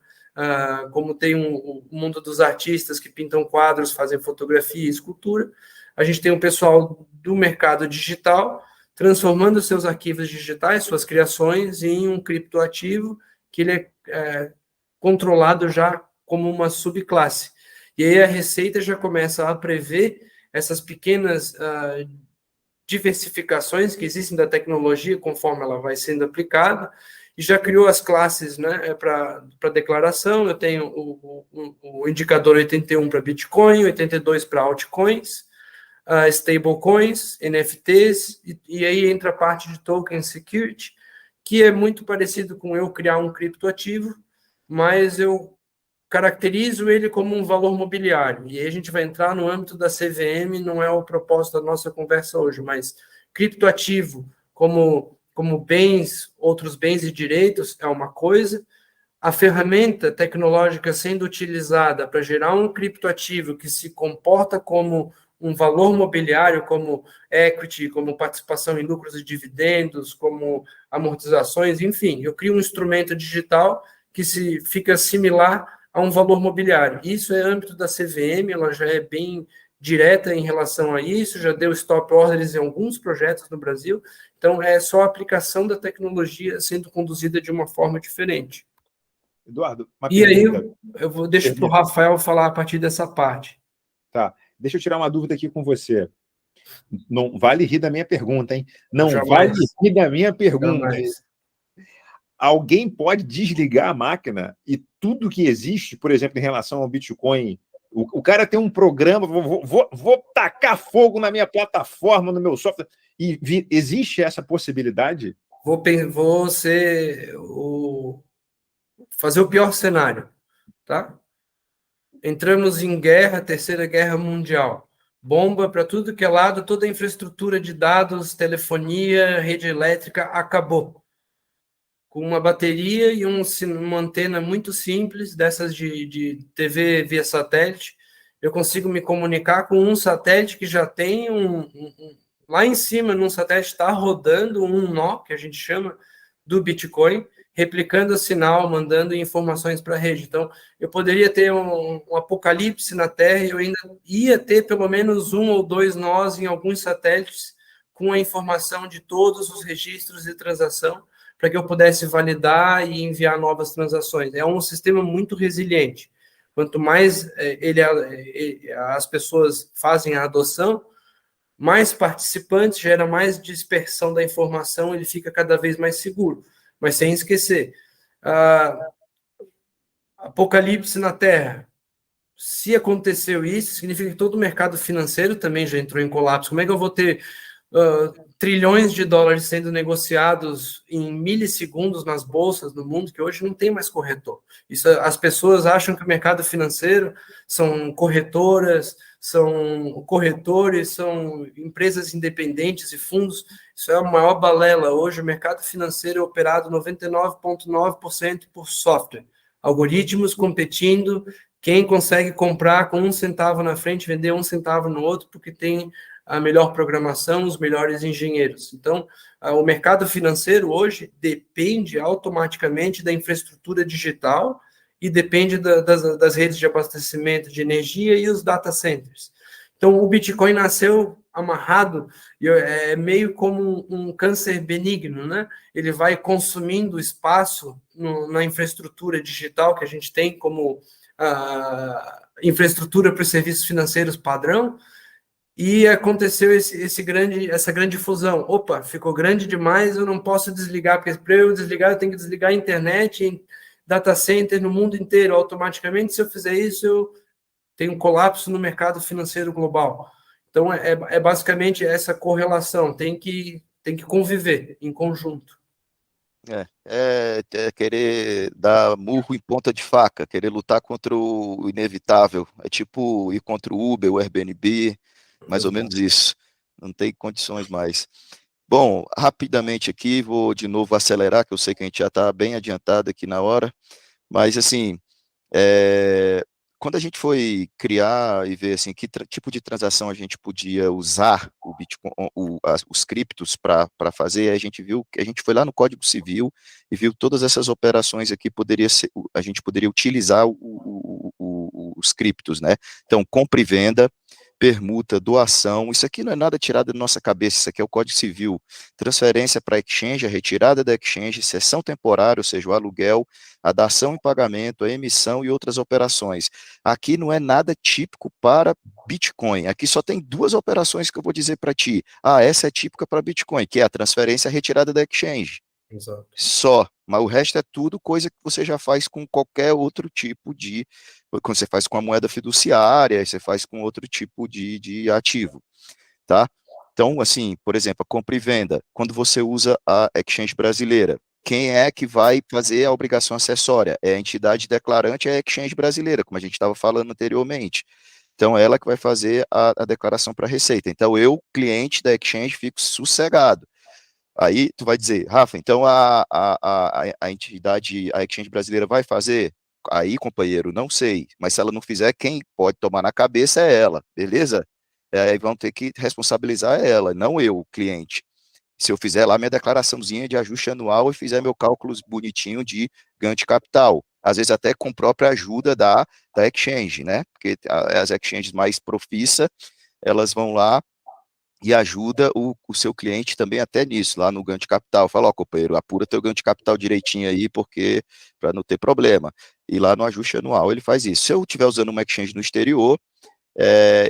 Como tem o mundo dos artistas que pintam quadros, fazem fotografia e escultura, a gente tem um pessoal do mercado digital transformando seus arquivos digitais, suas criações, em um criptoativo que ele é controlado já como uma subclasse. E aí a Receita já começa a prever essas pequenas diversificações que existem da tecnologia conforme ela vai sendo aplicada, e já criou as classes, né, para declaração. Eu tenho o indicador 81 para Bitcoin, 82 para altcoins, stablecoins, NFTs, e aí entra a parte de token security, que é muito parecido com eu criar um criptoativo, mas eu caracterizo ele como um valor mobiliário. E aí a gente vai entrar no âmbito da CVM, não é o propósito da nossa conversa hoje, mas criptoativo como bens, outros bens e direitos é uma coisa. A ferramenta tecnológica sendo utilizada para gerar um criptoativo que se comporta como um valor mobiliário como equity, como participação em lucros e dividendos, como amortizações, enfim, eu crio um instrumento digital que fica similar a um valor mobiliário. Isso é âmbito da CVM, ela já é bem direta em relação a isso, já deu stop orders em alguns projetos no Brasil, então é só a aplicação da tecnologia sendo conduzida de uma forma diferente. Eduardo, uma E pergunta. aí eu deixo para o Rafael falar a partir dessa parte. Tá, deixa eu tirar uma dúvida aqui com você. Não vale rir da minha pergunta, hein? Não Jamais. vale rir da minha pergunta. Jamais. Alguém pode desligar a máquina e tudo que existe, por exemplo, em relação ao Bitcoin, o cara tem um programa, vou tacar fogo na minha plataforma, no meu software, e existe essa possibilidade? Vou fazer o pior cenário, tá? Entramos em guerra, Terceira Guerra Mundial. Bomba para tudo que é lado, toda a infraestrutura de dados, telefonia, rede elétrica acabou. Com uma bateria e uma antena muito simples, dessas de TV via satélite, eu consigo me comunicar com um satélite que já tem lá em cima, num satélite, está rodando um nó, que a gente chama, do Bitcoin, replicando o sinal, mandando informações para a rede. Então, eu poderia ter um apocalipse na Terra e eu ainda ia ter pelo menos 1 ou 2 nós em alguns satélites com a informação de todos os registros de transação para que eu pudesse validar e enviar novas transações. É um sistema muito resiliente. Quanto mais as pessoas fazem a adoção, mais participantes, gera mais dispersão da informação, ele fica cada vez mais seguro. Mas sem esquecer, apocalipse na Terra. Se aconteceu isso, significa que todo o mercado financeiro também já entrou em colapso. Como é que eu vou ter trilhões de dólares sendo negociados em milissegundos nas bolsas do mundo, que hoje não tem mais corretor? Isso, as pessoas acham que o mercado financeiro são corretoras, são corretores, são empresas independentes e fundos. Isso é a maior balela. Hoje o mercado financeiro é operado 99,9% por software. Algoritmos competindo, quem consegue comprar com 1 centavo na frente, vender 1 centavo no outro, porque tem a melhor programação, os melhores engenheiros. Então, o mercado financeiro hoje depende automaticamente da infraestrutura digital e depende das redes de abastecimento de energia e os data centers. Então, o Bitcoin nasceu amarrado, é meio como um câncer benigno, né? Ele vai consumindo espaço na infraestrutura digital que a gente tem como infraestrutura para os serviços financeiros padrão, e aconteceu essa grande fusão. Opa, ficou grande demais, eu não posso desligar, porque para eu desligar, eu tenho que desligar a internet, data center no mundo inteiro. Automaticamente, se eu fizer isso, eu tenho um colapso no mercado financeiro global. Então, é basicamente essa correlação, tem que conviver em conjunto. É querer dar murro em ponta de faca, querer lutar contra o inevitável. É tipo ir contra o Uber, o Airbnb, mais ou menos isso. Não tem condições mais. Bom, rapidamente aqui, vou de novo acelerar, que eu sei que a gente já está bem adiantado aqui na hora, mas assim, quando a gente foi criar e ver assim, que tipo de transação a gente podia usar o Bitcoin, os criptos para fazer, a gente viu que a gente foi lá no Código Civil e viu todas essas operações aqui, a gente poderia utilizar os criptos, né? Então, compra e venda, permuta, doação, isso aqui não é nada tirado da nossa cabeça, isso aqui é o Código Civil, transferência para exchange, a retirada da exchange, cessão temporária, ou seja, o aluguel, a dação em pagamento, a emissão e outras operações. Aqui não é nada típico para Bitcoin, aqui só tem 2 operações que eu vou dizer para ti. Essa é típica para Bitcoin, que é a transferência e a retirada da exchange. Exato. Só, mas o resto é tudo coisa que você já faz com qualquer outro tipo de, quando você faz com a moeda fiduciária, você faz com outro tipo de ativo, tá? Então, assim, por exemplo, a compra e venda, quando você usa a exchange brasileira, quem é que vai fazer a obrigação acessória? É a entidade declarante, é a exchange brasileira, como a gente estava falando anteriormente. Então, ela que vai fazer a declaração para a Receita. Então, eu, cliente da exchange, fico sossegado. Aí tu vai dizer, Rafa, então a entidade, a exchange brasileira vai fazer? Aí, companheiro, não sei, mas se ela não fizer, quem pode tomar na cabeça é ela, beleza? aí vão ter que responsabilizar ela, não eu, o cliente. Se eu fizer lá minha declaraçãozinha de ajuste anual e fizer meu cálculo bonitinho de ganho de capital, às vezes até com própria ajuda da exchange, né? Porque as exchanges mais profissa, elas vão lá e ajuda o seu cliente também até nisso, lá no ganho de capital. Fala, ó, companheiro, apura teu ganho de capital direitinho aí, porque para não ter problema. E lá no ajuste anual ele faz isso. Se eu estiver usando uma exchange no exterior,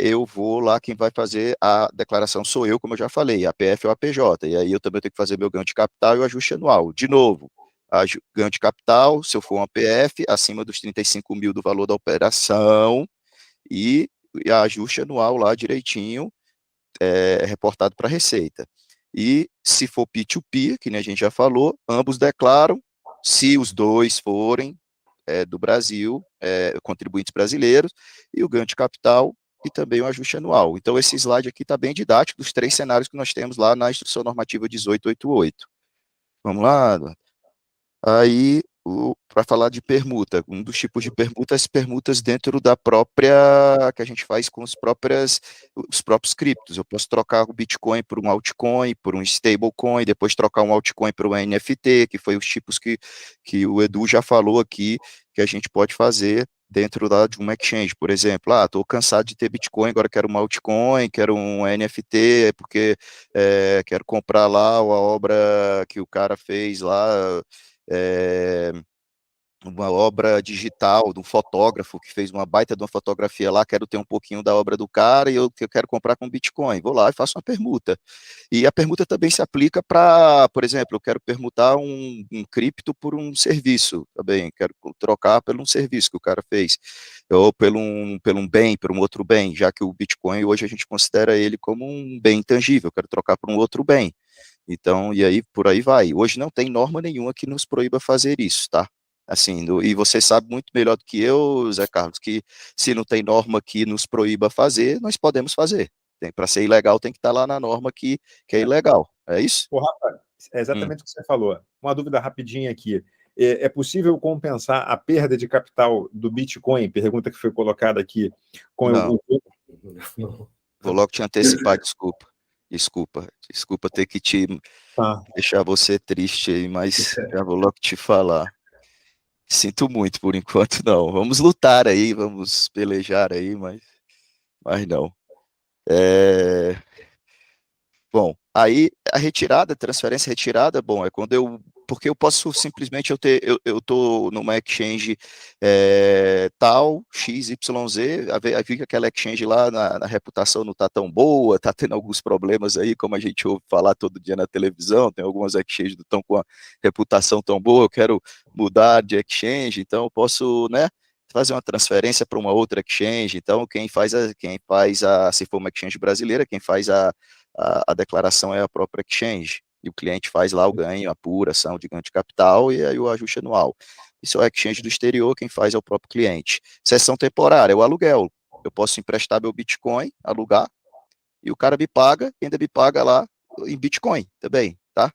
eu vou lá, quem vai fazer a declaração sou eu, como eu já falei, a PF ou a PJ, e aí eu também tenho que fazer meu ganho de capital e o ajuste anual. De novo, ganho de capital, se eu for uma PF, acima dos 35 mil do valor da operação, e ajuste anual lá direitinho, reportado para a Receita. E se for P2P, que nem a gente já falou, ambos declaram, se os dois forem do Brasil, contribuintes brasileiros, e o ganho de capital e também o ajuste anual. Então, esse slide aqui está bem didático dos 3 cenários que nós temos lá na Instrução Normativa 1888. Vamos lá, Eduardo? Aí, para falar de permuta, um dos tipos de permutas dentro da própria, que a gente faz com os próprios criptos. Eu posso trocar o Bitcoin por um altcoin, por um stablecoin, depois trocar um altcoin por um NFT, que foi os tipos que o Edu já falou aqui, que a gente pode fazer dentro de uma exchange, por exemplo, estou cansado de ter Bitcoin, agora quero um altcoin, quero um NFT, porque quero comprar lá a obra que o cara fez lá, uma obra digital de um fotógrafo que fez uma baita de uma fotografia lá, quero ter um pouquinho da obra do cara e eu quero comprar com Bitcoin. Vou lá e faço uma permuta. E a permuta também se aplica para, por exemplo, eu quero permutar um cripto por um serviço, também, quero trocar por um serviço que o cara fez, ou por um bem, por um outro bem, já que o Bitcoin hoje a gente considera ele como um bem intangível, quero trocar por um outro bem. Então, e aí, por aí vai. Hoje não tem norma nenhuma que nos proíba fazer isso, tá? Assim, e você sabe muito melhor do que eu, Zé Carlos, que se não tem norma que nos proíba fazer, nós podemos fazer. Para ser ilegal, tem que estar lá na norma que é ilegal. É isso? Ô, Rafa, é exatamente o que você falou. Uma dúvida rapidinha aqui. É possível compensar a perda de capital do Bitcoin? Pergunta que foi colocada aqui. Não. Vou logo te antecipar, desculpa ter que te deixar você triste aí, mas já vou logo te falar. Sinto muito por enquanto, não. Vamos lutar aí, vamos pelejar aí, mas não. Bom, aí a retirada, transferência retirada, bom, é quando porque eu posso simplesmente eu tô numa exchange tal, XYZ, aí fica aquela exchange lá, na reputação não tá tão boa, tá tendo alguns problemas aí, como a gente ouve falar todo dia na televisão, tem algumas exchanges que estão com a reputação tão boa, eu quero mudar de exchange, então eu posso, né, fazer uma transferência para uma outra exchange, então quem faz se for uma exchange brasileira, quem faz a declaração é a própria exchange, e o cliente faz lá o ganho, a apuração de ganho de capital e aí o ajuste anual. Isso é o exchange do exterior, quem faz é o próprio cliente. Sessão temporária, é o aluguel. Eu posso emprestar meu Bitcoin, alugar, e o cara me paga, e ainda me paga lá em Bitcoin também, tá?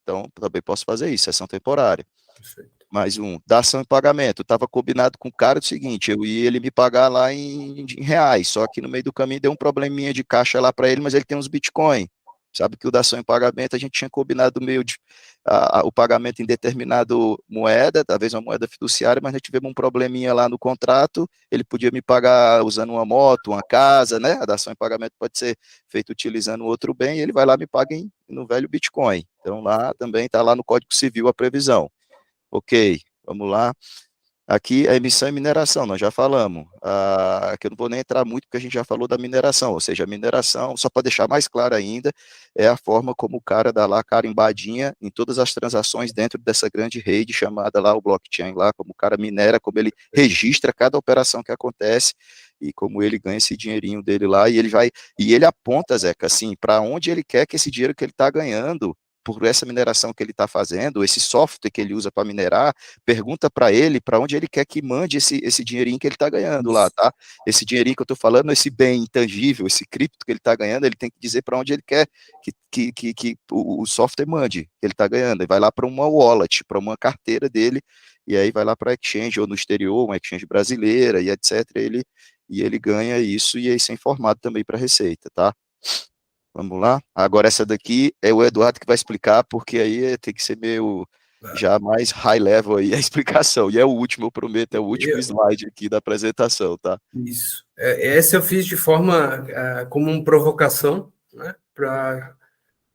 Então, também posso fazer isso, sessão temporária. Perfeito. Mais um, dação em pagamento. Estava combinado com o cara o seguinte, eu ia ele me pagar lá em reais, só que no meio do caminho deu um probleminha de caixa lá para ele, mas ele tem uns Bitcoin. Sabe que o dação em pagamento a gente tinha combinado meio de o pagamento em determinado moeda, talvez uma moeda fiduciária, mas nós tivemos um probleminha lá no contrato, ele podia me pagar usando uma moto, uma casa, né? A dação em pagamento pode ser feita utilizando outro bem, e ele vai lá e me paga no velho Bitcoin. Então lá também está lá no Código Civil a previsão. Ok, vamos lá. Aqui é emissão e mineração, nós já falamos. Aqui eu não vou nem entrar muito, porque a gente já falou da mineração, ou seja, a mineração, só para deixar mais claro ainda, é a forma como o cara dá lá carimbadinha em todas as transações dentro dessa grande rede chamada lá o blockchain, lá como o cara minera, como ele registra cada operação que acontece e como ele ganha esse dinheirinho dele lá, e ele aponta, Zeca, assim, para onde ele quer que esse dinheiro que ele está ganhando por essa mineração que ele está fazendo, esse software que ele usa para minerar, pergunta para ele para onde ele quer que mande esse dinheirinho que ele está ganhando lá, tá? Esse dinheirinho que eu estou falando, esse bem intangível, esse cripto que ele está ganhando, ele tem que dizer para onde ele quer que o software mande, que ele está ganhando. Ele vai lá para uma wallet, para uma carteira dele, e aí vai lá para a exchange, ou no exterior, uma exchange brasileira, e etc. e ele ganha isso, e isso é informado também para a Receita, tá? Vamos lá? Agora essa daqui é o Eduardo que vai explicar, porque aí tem que ser meio já mais high level aí a explicação. E é o último, eu prometo, é o último slide aqui da apresentação, tá? Isso. Essa eu fiz de forma como uma provocação, né?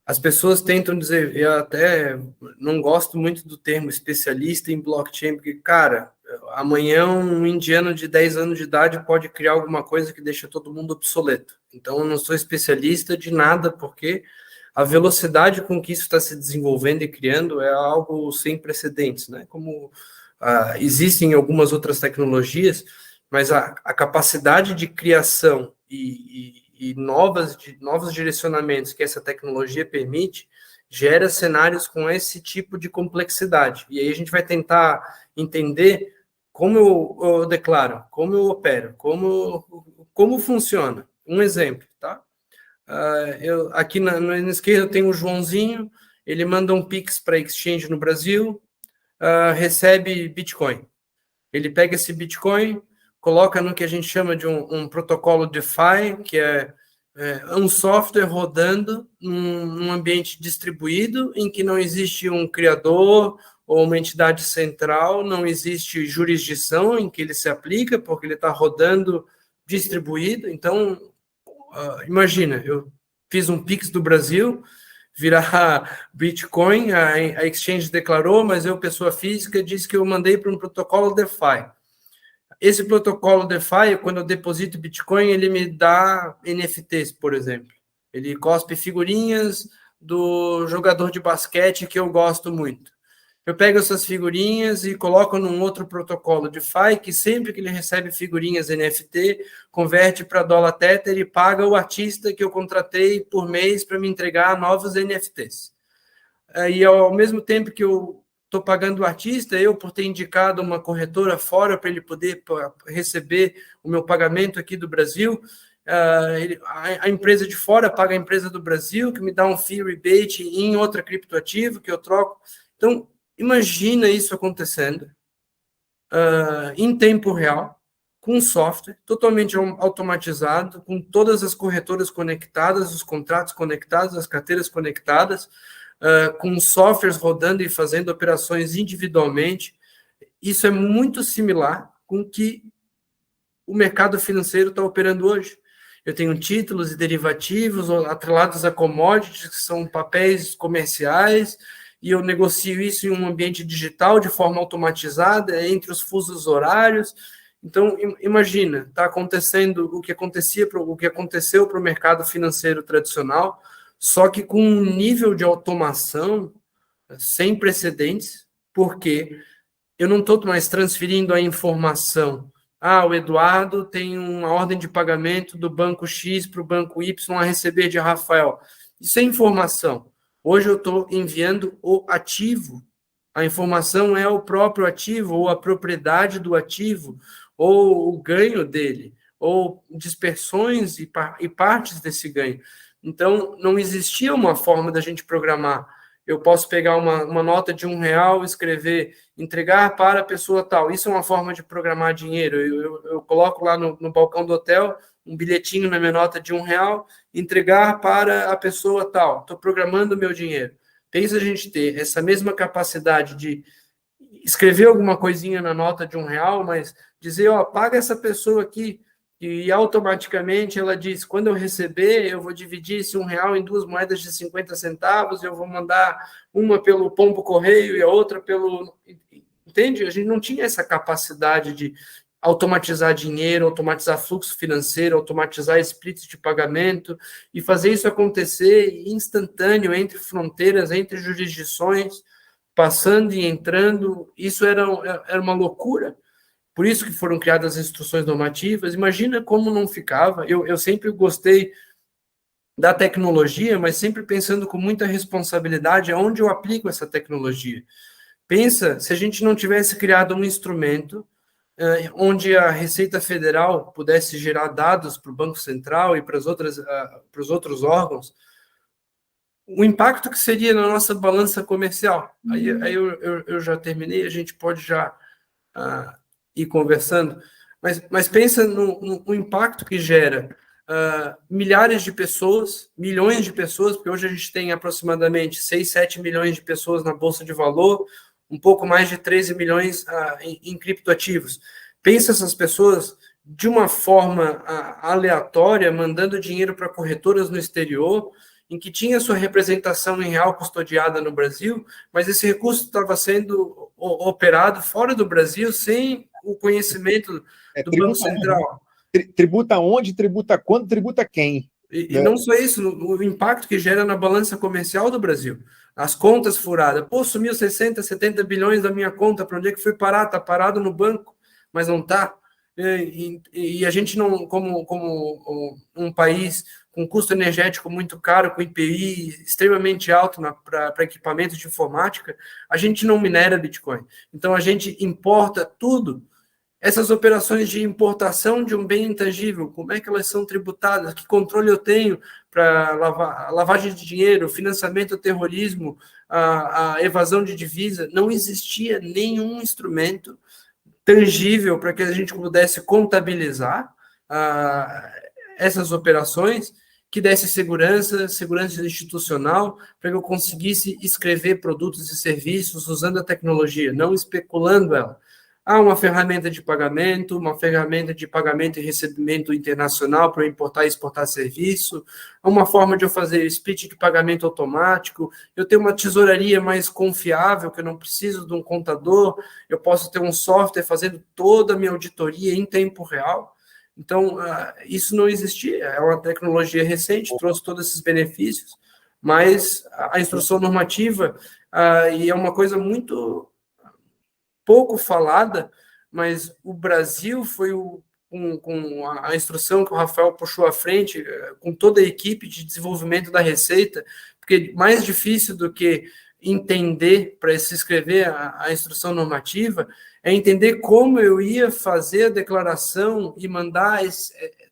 As pessoas tentam dizer, eu até não gosto muito do termo especialista em blockchain, porque, cara, amanhã um indiano de 10 anos de idade pode criar alguma coisa que deixa todo mundo obsoleto. Então, eu não sou especialista de nada, porque a velocidade com que isso está se desenvolvendo e criando é algo sem precedentes, né? Como existem algumas outras tecnologias, mas a capacidade de criação e novos direcionamentos que essa tecnologia permite, gera cenários com esse tipo de complexidade. E aí a gente vai tentar entender como eu declaro, como eu opero, como funciona. Um exemplo, tá? Aqui na esquerda eu tenho o Joãozinho, ele manda um Pix para a Exchange no Brasil, recebe Bitcoin. Ele pega esse Bitcoin, coloca no que a gente chama de um protocolo DeFi, que é um software rodando num ambiente distribuído, em que não existe um criador ou uma entidade central, não existe jurisdição em que ele se aplica, porque ele está rodando distribuído. Então, imagina, eu fiz um Pix do Brasil, virar Bitcoin, a Exchange declarou, mas eu, pessoa física, disse que eu mandei para um protocolo DeFi. Esse protocolo DeFi, quando eu deposito Bitcoin, ele me dá NFTs, por exemplo. Ele cospe figurinhas do jogador de basquete que eu gosto muito. Eu pego essas figurinhas e coloco num outro protocolo DeFi, que sempre que ele recebe figurinhas NFT, converte para dólar Tether e paga o artista que eu contratei por mês para me entregar novos NFTs. E ao mesmo tempo que eu estou pagando o artista, eu, por ter indicado uma corretora fora para ele poder receber o meu pagamento aqui do Brasil, a empresa de fora paga a empresa do Brasil, que me dá um fee rebate em outra criptoativo que eu troco. Então, imagina isso acontecendo em tempo real, com software totalmente automatizado, com todas as corretoras conectadas, os contratos conectados, as carteiras conectadas, com softwares rodando e fazendo operações individualmente. Isso é muito similar com o que o mercado financeiro está operando hoje. Eu tenho títulos e derivativos atrelados a commodities, que são papéis comerciais, e eu negocio isso em um ambiente digital de forma automatizada, entre os fusos horários. Então, imagina, está acontecendo o que aconteceu para o mercado financeiro tradicional, só que com um nível de automação sem precedentes, porque eu não estou mais transferindo a informação. O Eduardo tem uma ordem de pagamento do banco X para o banco Y a receber de Rafael. Isso é informação. Hoje eu estou enviando o ativo. A informação é o próprio ativo, ou a propriedade do ativo, ou o ganho dele, ou dispersões e partes desse ganho. Então, não existia uma forma da gente programar. Eu posso pegar uma nota de R$1, escrever, entregar para a pessoa tal. Isso é uma forma de programar dinheiro. Eu coloco lá no balcão do hotel um bilhetinho na minha nota de R$1, entregar para a pessoa tal. Estou programando o meu dinheiro. Pensa a gente ter essa mesma capacidade de escrever alguma coisinha na nota de R$1, mas dizer, paga essa pessoa aqui, e automaticamente ela diz, quando eu receber, eu vou dividir esse R$1 em duas moedas de 50 centavos, eu vou mandar uma pelo pombo correio e a outra pelo... Entende? A gente não tinha essa capacidade de automatizar dinheiro, automatizar fluxo financeiro, automatizar splits de pagamento e fazer isso acontecer instantâneo entre fronteiras, entre jurisdições, passando e entrando. Isso era uma loucura. Por isso que foram criadas as instruções normativas. Imagina como não ficava. Eu sempre gostei da tecnologia, mas sempre pensando com muita responsabilidade aonde eu aplico essa tecnologia. Pensa se a gente não tivesse criado um instrumento onde a Receita Federal pudesse gerar dados para o Banco Central e para os outros órgãos, o impacto que seria na nossa balança comercial. Aí eu já terminei, a gente pode já ir conversando. Mas pensa no impacto que gera milhares de pessoas, milhões de pessoas, porque hoje a gente tem aproximadamente 6, 7 milhões de pessoas na Bolsa de Valor, um pouco mais de 13 milhões em criptoativos. Pensa essas pessoas de uma forma aleatória, mandando dinheiro para corretoras no exterior, em que tinha sua representação em real custodiada no Brasil, mas esse recurso estava sendo operado fora do Brasil sem o conhecimento do Banco Central. Tributa onde, tributa quando, tributa quem. E não só isso, o impacto que gera na balança comercial do Brasil. As contas furadas. Pô, sumiu 60, 70 bilhões da minha conta, para onde é que foi parar? Está parado no banco, mas não está. E a gente não, como um país com custo energético muito caro, com IPI extremamente alto para equipamentos de informática, a gente não minera Bitcoin. Então, a gente importa tudo. Essas operações de importação de um bem intangível, como é que elas são tributadas? Que controle eu tenho para lavagem de dinheiro, financiamento ao terrorismo, a evasão de divisa? Não existia nenhum instrumento tangível para que a gente pudesse contabilizar essas operações, que desse segurança institucional, para que eu conseguisse escrever produtos e serviços usando a tecnologia, não especulando ela. Há uma ferramenta de pagamento e recebimento internacional para importar e exportar serviço, há uma forma de eu fazer split de pagamento automático, eu tenho uma tesouraria mais confiável, que eu não preciso de um contador, eu posso ter um software fazendo toda a minha auditoria em tempo real. Então, isso não existia, é uma tecnologia recente, trouxe todos esses benefícios, mas a instrução normativa, e é uma coisa muito pouco falada, mas o Brasil foi com a instrução que o Rafael puxou à frente, com toda a equipe de desenvolvimento da Receita, porque mais difícil do que entender para se escrever a instrução normativa é entender como eu ia fazer a declaração e mandar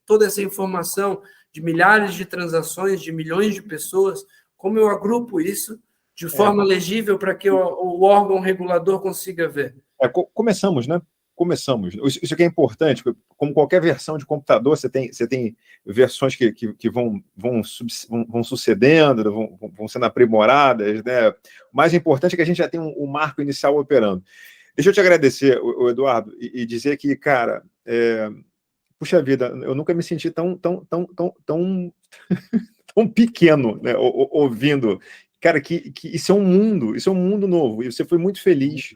toda essa informação de milhares de transações, de milhões de pessoas, como eu agrupo isso de forma legível para que o órgão regulador consiga ver. Começamos, né? Começamos. Isso aqui é importante, porque como qualquer versão de computador, você tem versões que vão sucedendo, vão sendo aprimoradas, né? O mais importante é que a gente já tem um marco inicial operando. Deixa eu te agradecer, Eduardo, e dizer que, cara, puxa vida, eu nunca me senti tão pequeno, né, ouvindo. Cara, que isso é um mundo novo, e você foi muito feliz.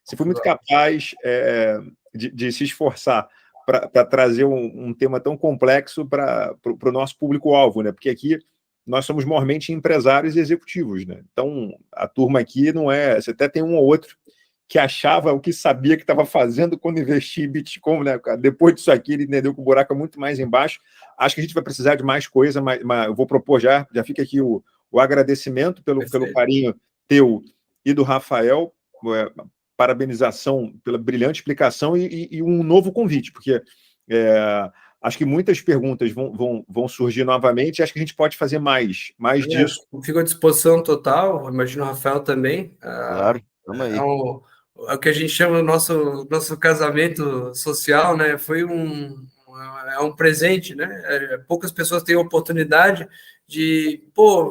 Você foi muito capaz de se esforçar para trazer um tema tão complexo para o nosso público-alvo, né? Porque aqui nós somos mormente empresários e executivos, né? Então, a turma aqui não é... Você até tem um ou outro que achava o que sabia que estava fazendo quando investia em Bitcoin, né? Depois disso aqui, ele entendeu que o buraco é muito mais embaixo. Acho que a gente vai precisar de mais coisa, mas eu vou propor já fica aqui o agradecimento pelo carinho teu e do Rafael, parabenização pela brilhante explicação e um novo convite, porque acho que muitas perguntas vão surgir novamente e acho que a gente pode fazer mais disso. Fico à disposição total, imagino o Rafael também. Claro, vamos aí. É o que a gente chama o nosso casamento social, né? Foi um presente, né? Poucas pessoas têm a oportunidade de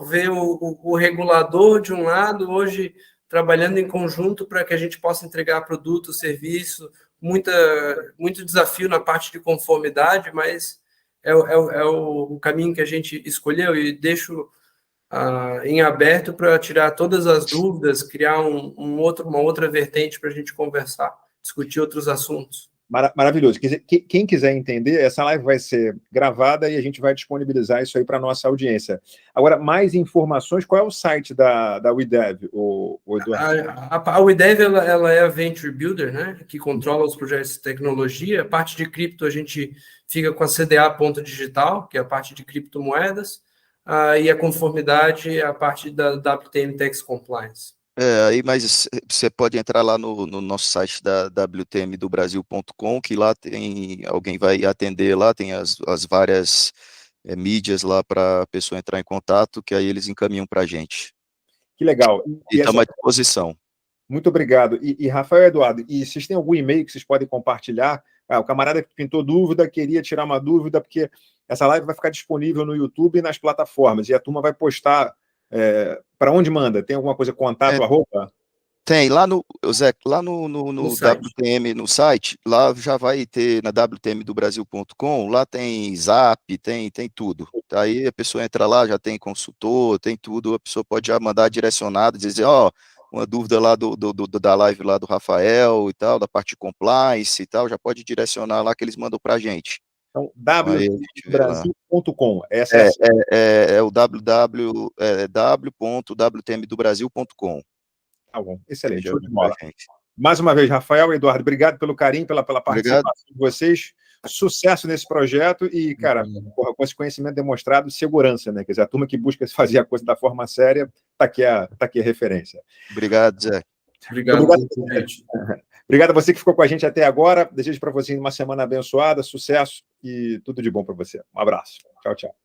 ver o regulador de um lado, hoje trabalhando em conjunto para que a gente possa entregar produto, serviço, muito desafio na parte de conformidade, mas é o caminho que a gente escolheu, e deixo em aberto para tirar todas as dúvidas, criar uma outra vertente para a gente conversar, discutir outros assuntos. Maravilhoso. Quem quiser entender, essa live vai ser gravada e a gente vai disponibilizar isso aí para a nossa audiência. Agora, mais informações, qual é o site da WeDev, Eduardo? A WeDev ela é a Venture Builder, né, que controla os projetos de tecnologia. A parte de cripto, a gente fica com a CDA Ponto Digital, que é a parte de criptomoedas, e a conformidade é a parte da WTM Tax Compliance. Mas você pode entrar lá no nosso site da wtmdobrasil.com, que lá alguém vai atender lá, tem as várias mídias lá para a pessoa entrar em contato, que aí eles encaminham para a gente. Que legal. E estamos à disposição. Muito obrigado. E Rafael e Eduardo, e vocês têm algum e-mail que vocês podem compartilhar o camarada que pintou dúvida, queria tirar uma dúvida, porque essa live vai ficar disponível no YouTube e nas plataformas, e a turma vai postar para onde manda? Tem alguma coisa, contato, arroba? Tem, lá no, Zé, lá no WTM, no site, lá já vai ter na wtmdobrasil.com, lá tem Zap, tem tudo. Aí a pessoa entra lá, já tem consultor, tem tudo, a pessoa pode já mandar direcionado, dizer, uma dúvida lá da live lá do Rafael e tal, da parte de compliance e tal, já pode direcionar lá que eles mandam pra gente. Então, www.brasil.com. É o www.wtmdobrasil.com. Tá bom, excelente, show de bola. Mais uma vez, Rafael, Eduardo, obrigado pelo carinho, pela participação de vocês. Sucesso nesse projeto e, cara, com esse conhecimento demonstrado, segurança, né? Quer dizer, a turma que busca fazer a coisa da forma séria, tá aqui a referência. Obrigado, Zé. Obrigado. Obrigado a você que ficou com a gente até agora. Desejo para você uma semana abençoada, sucesso e tudo de bom para você. Um abraço. Tchau, tchau.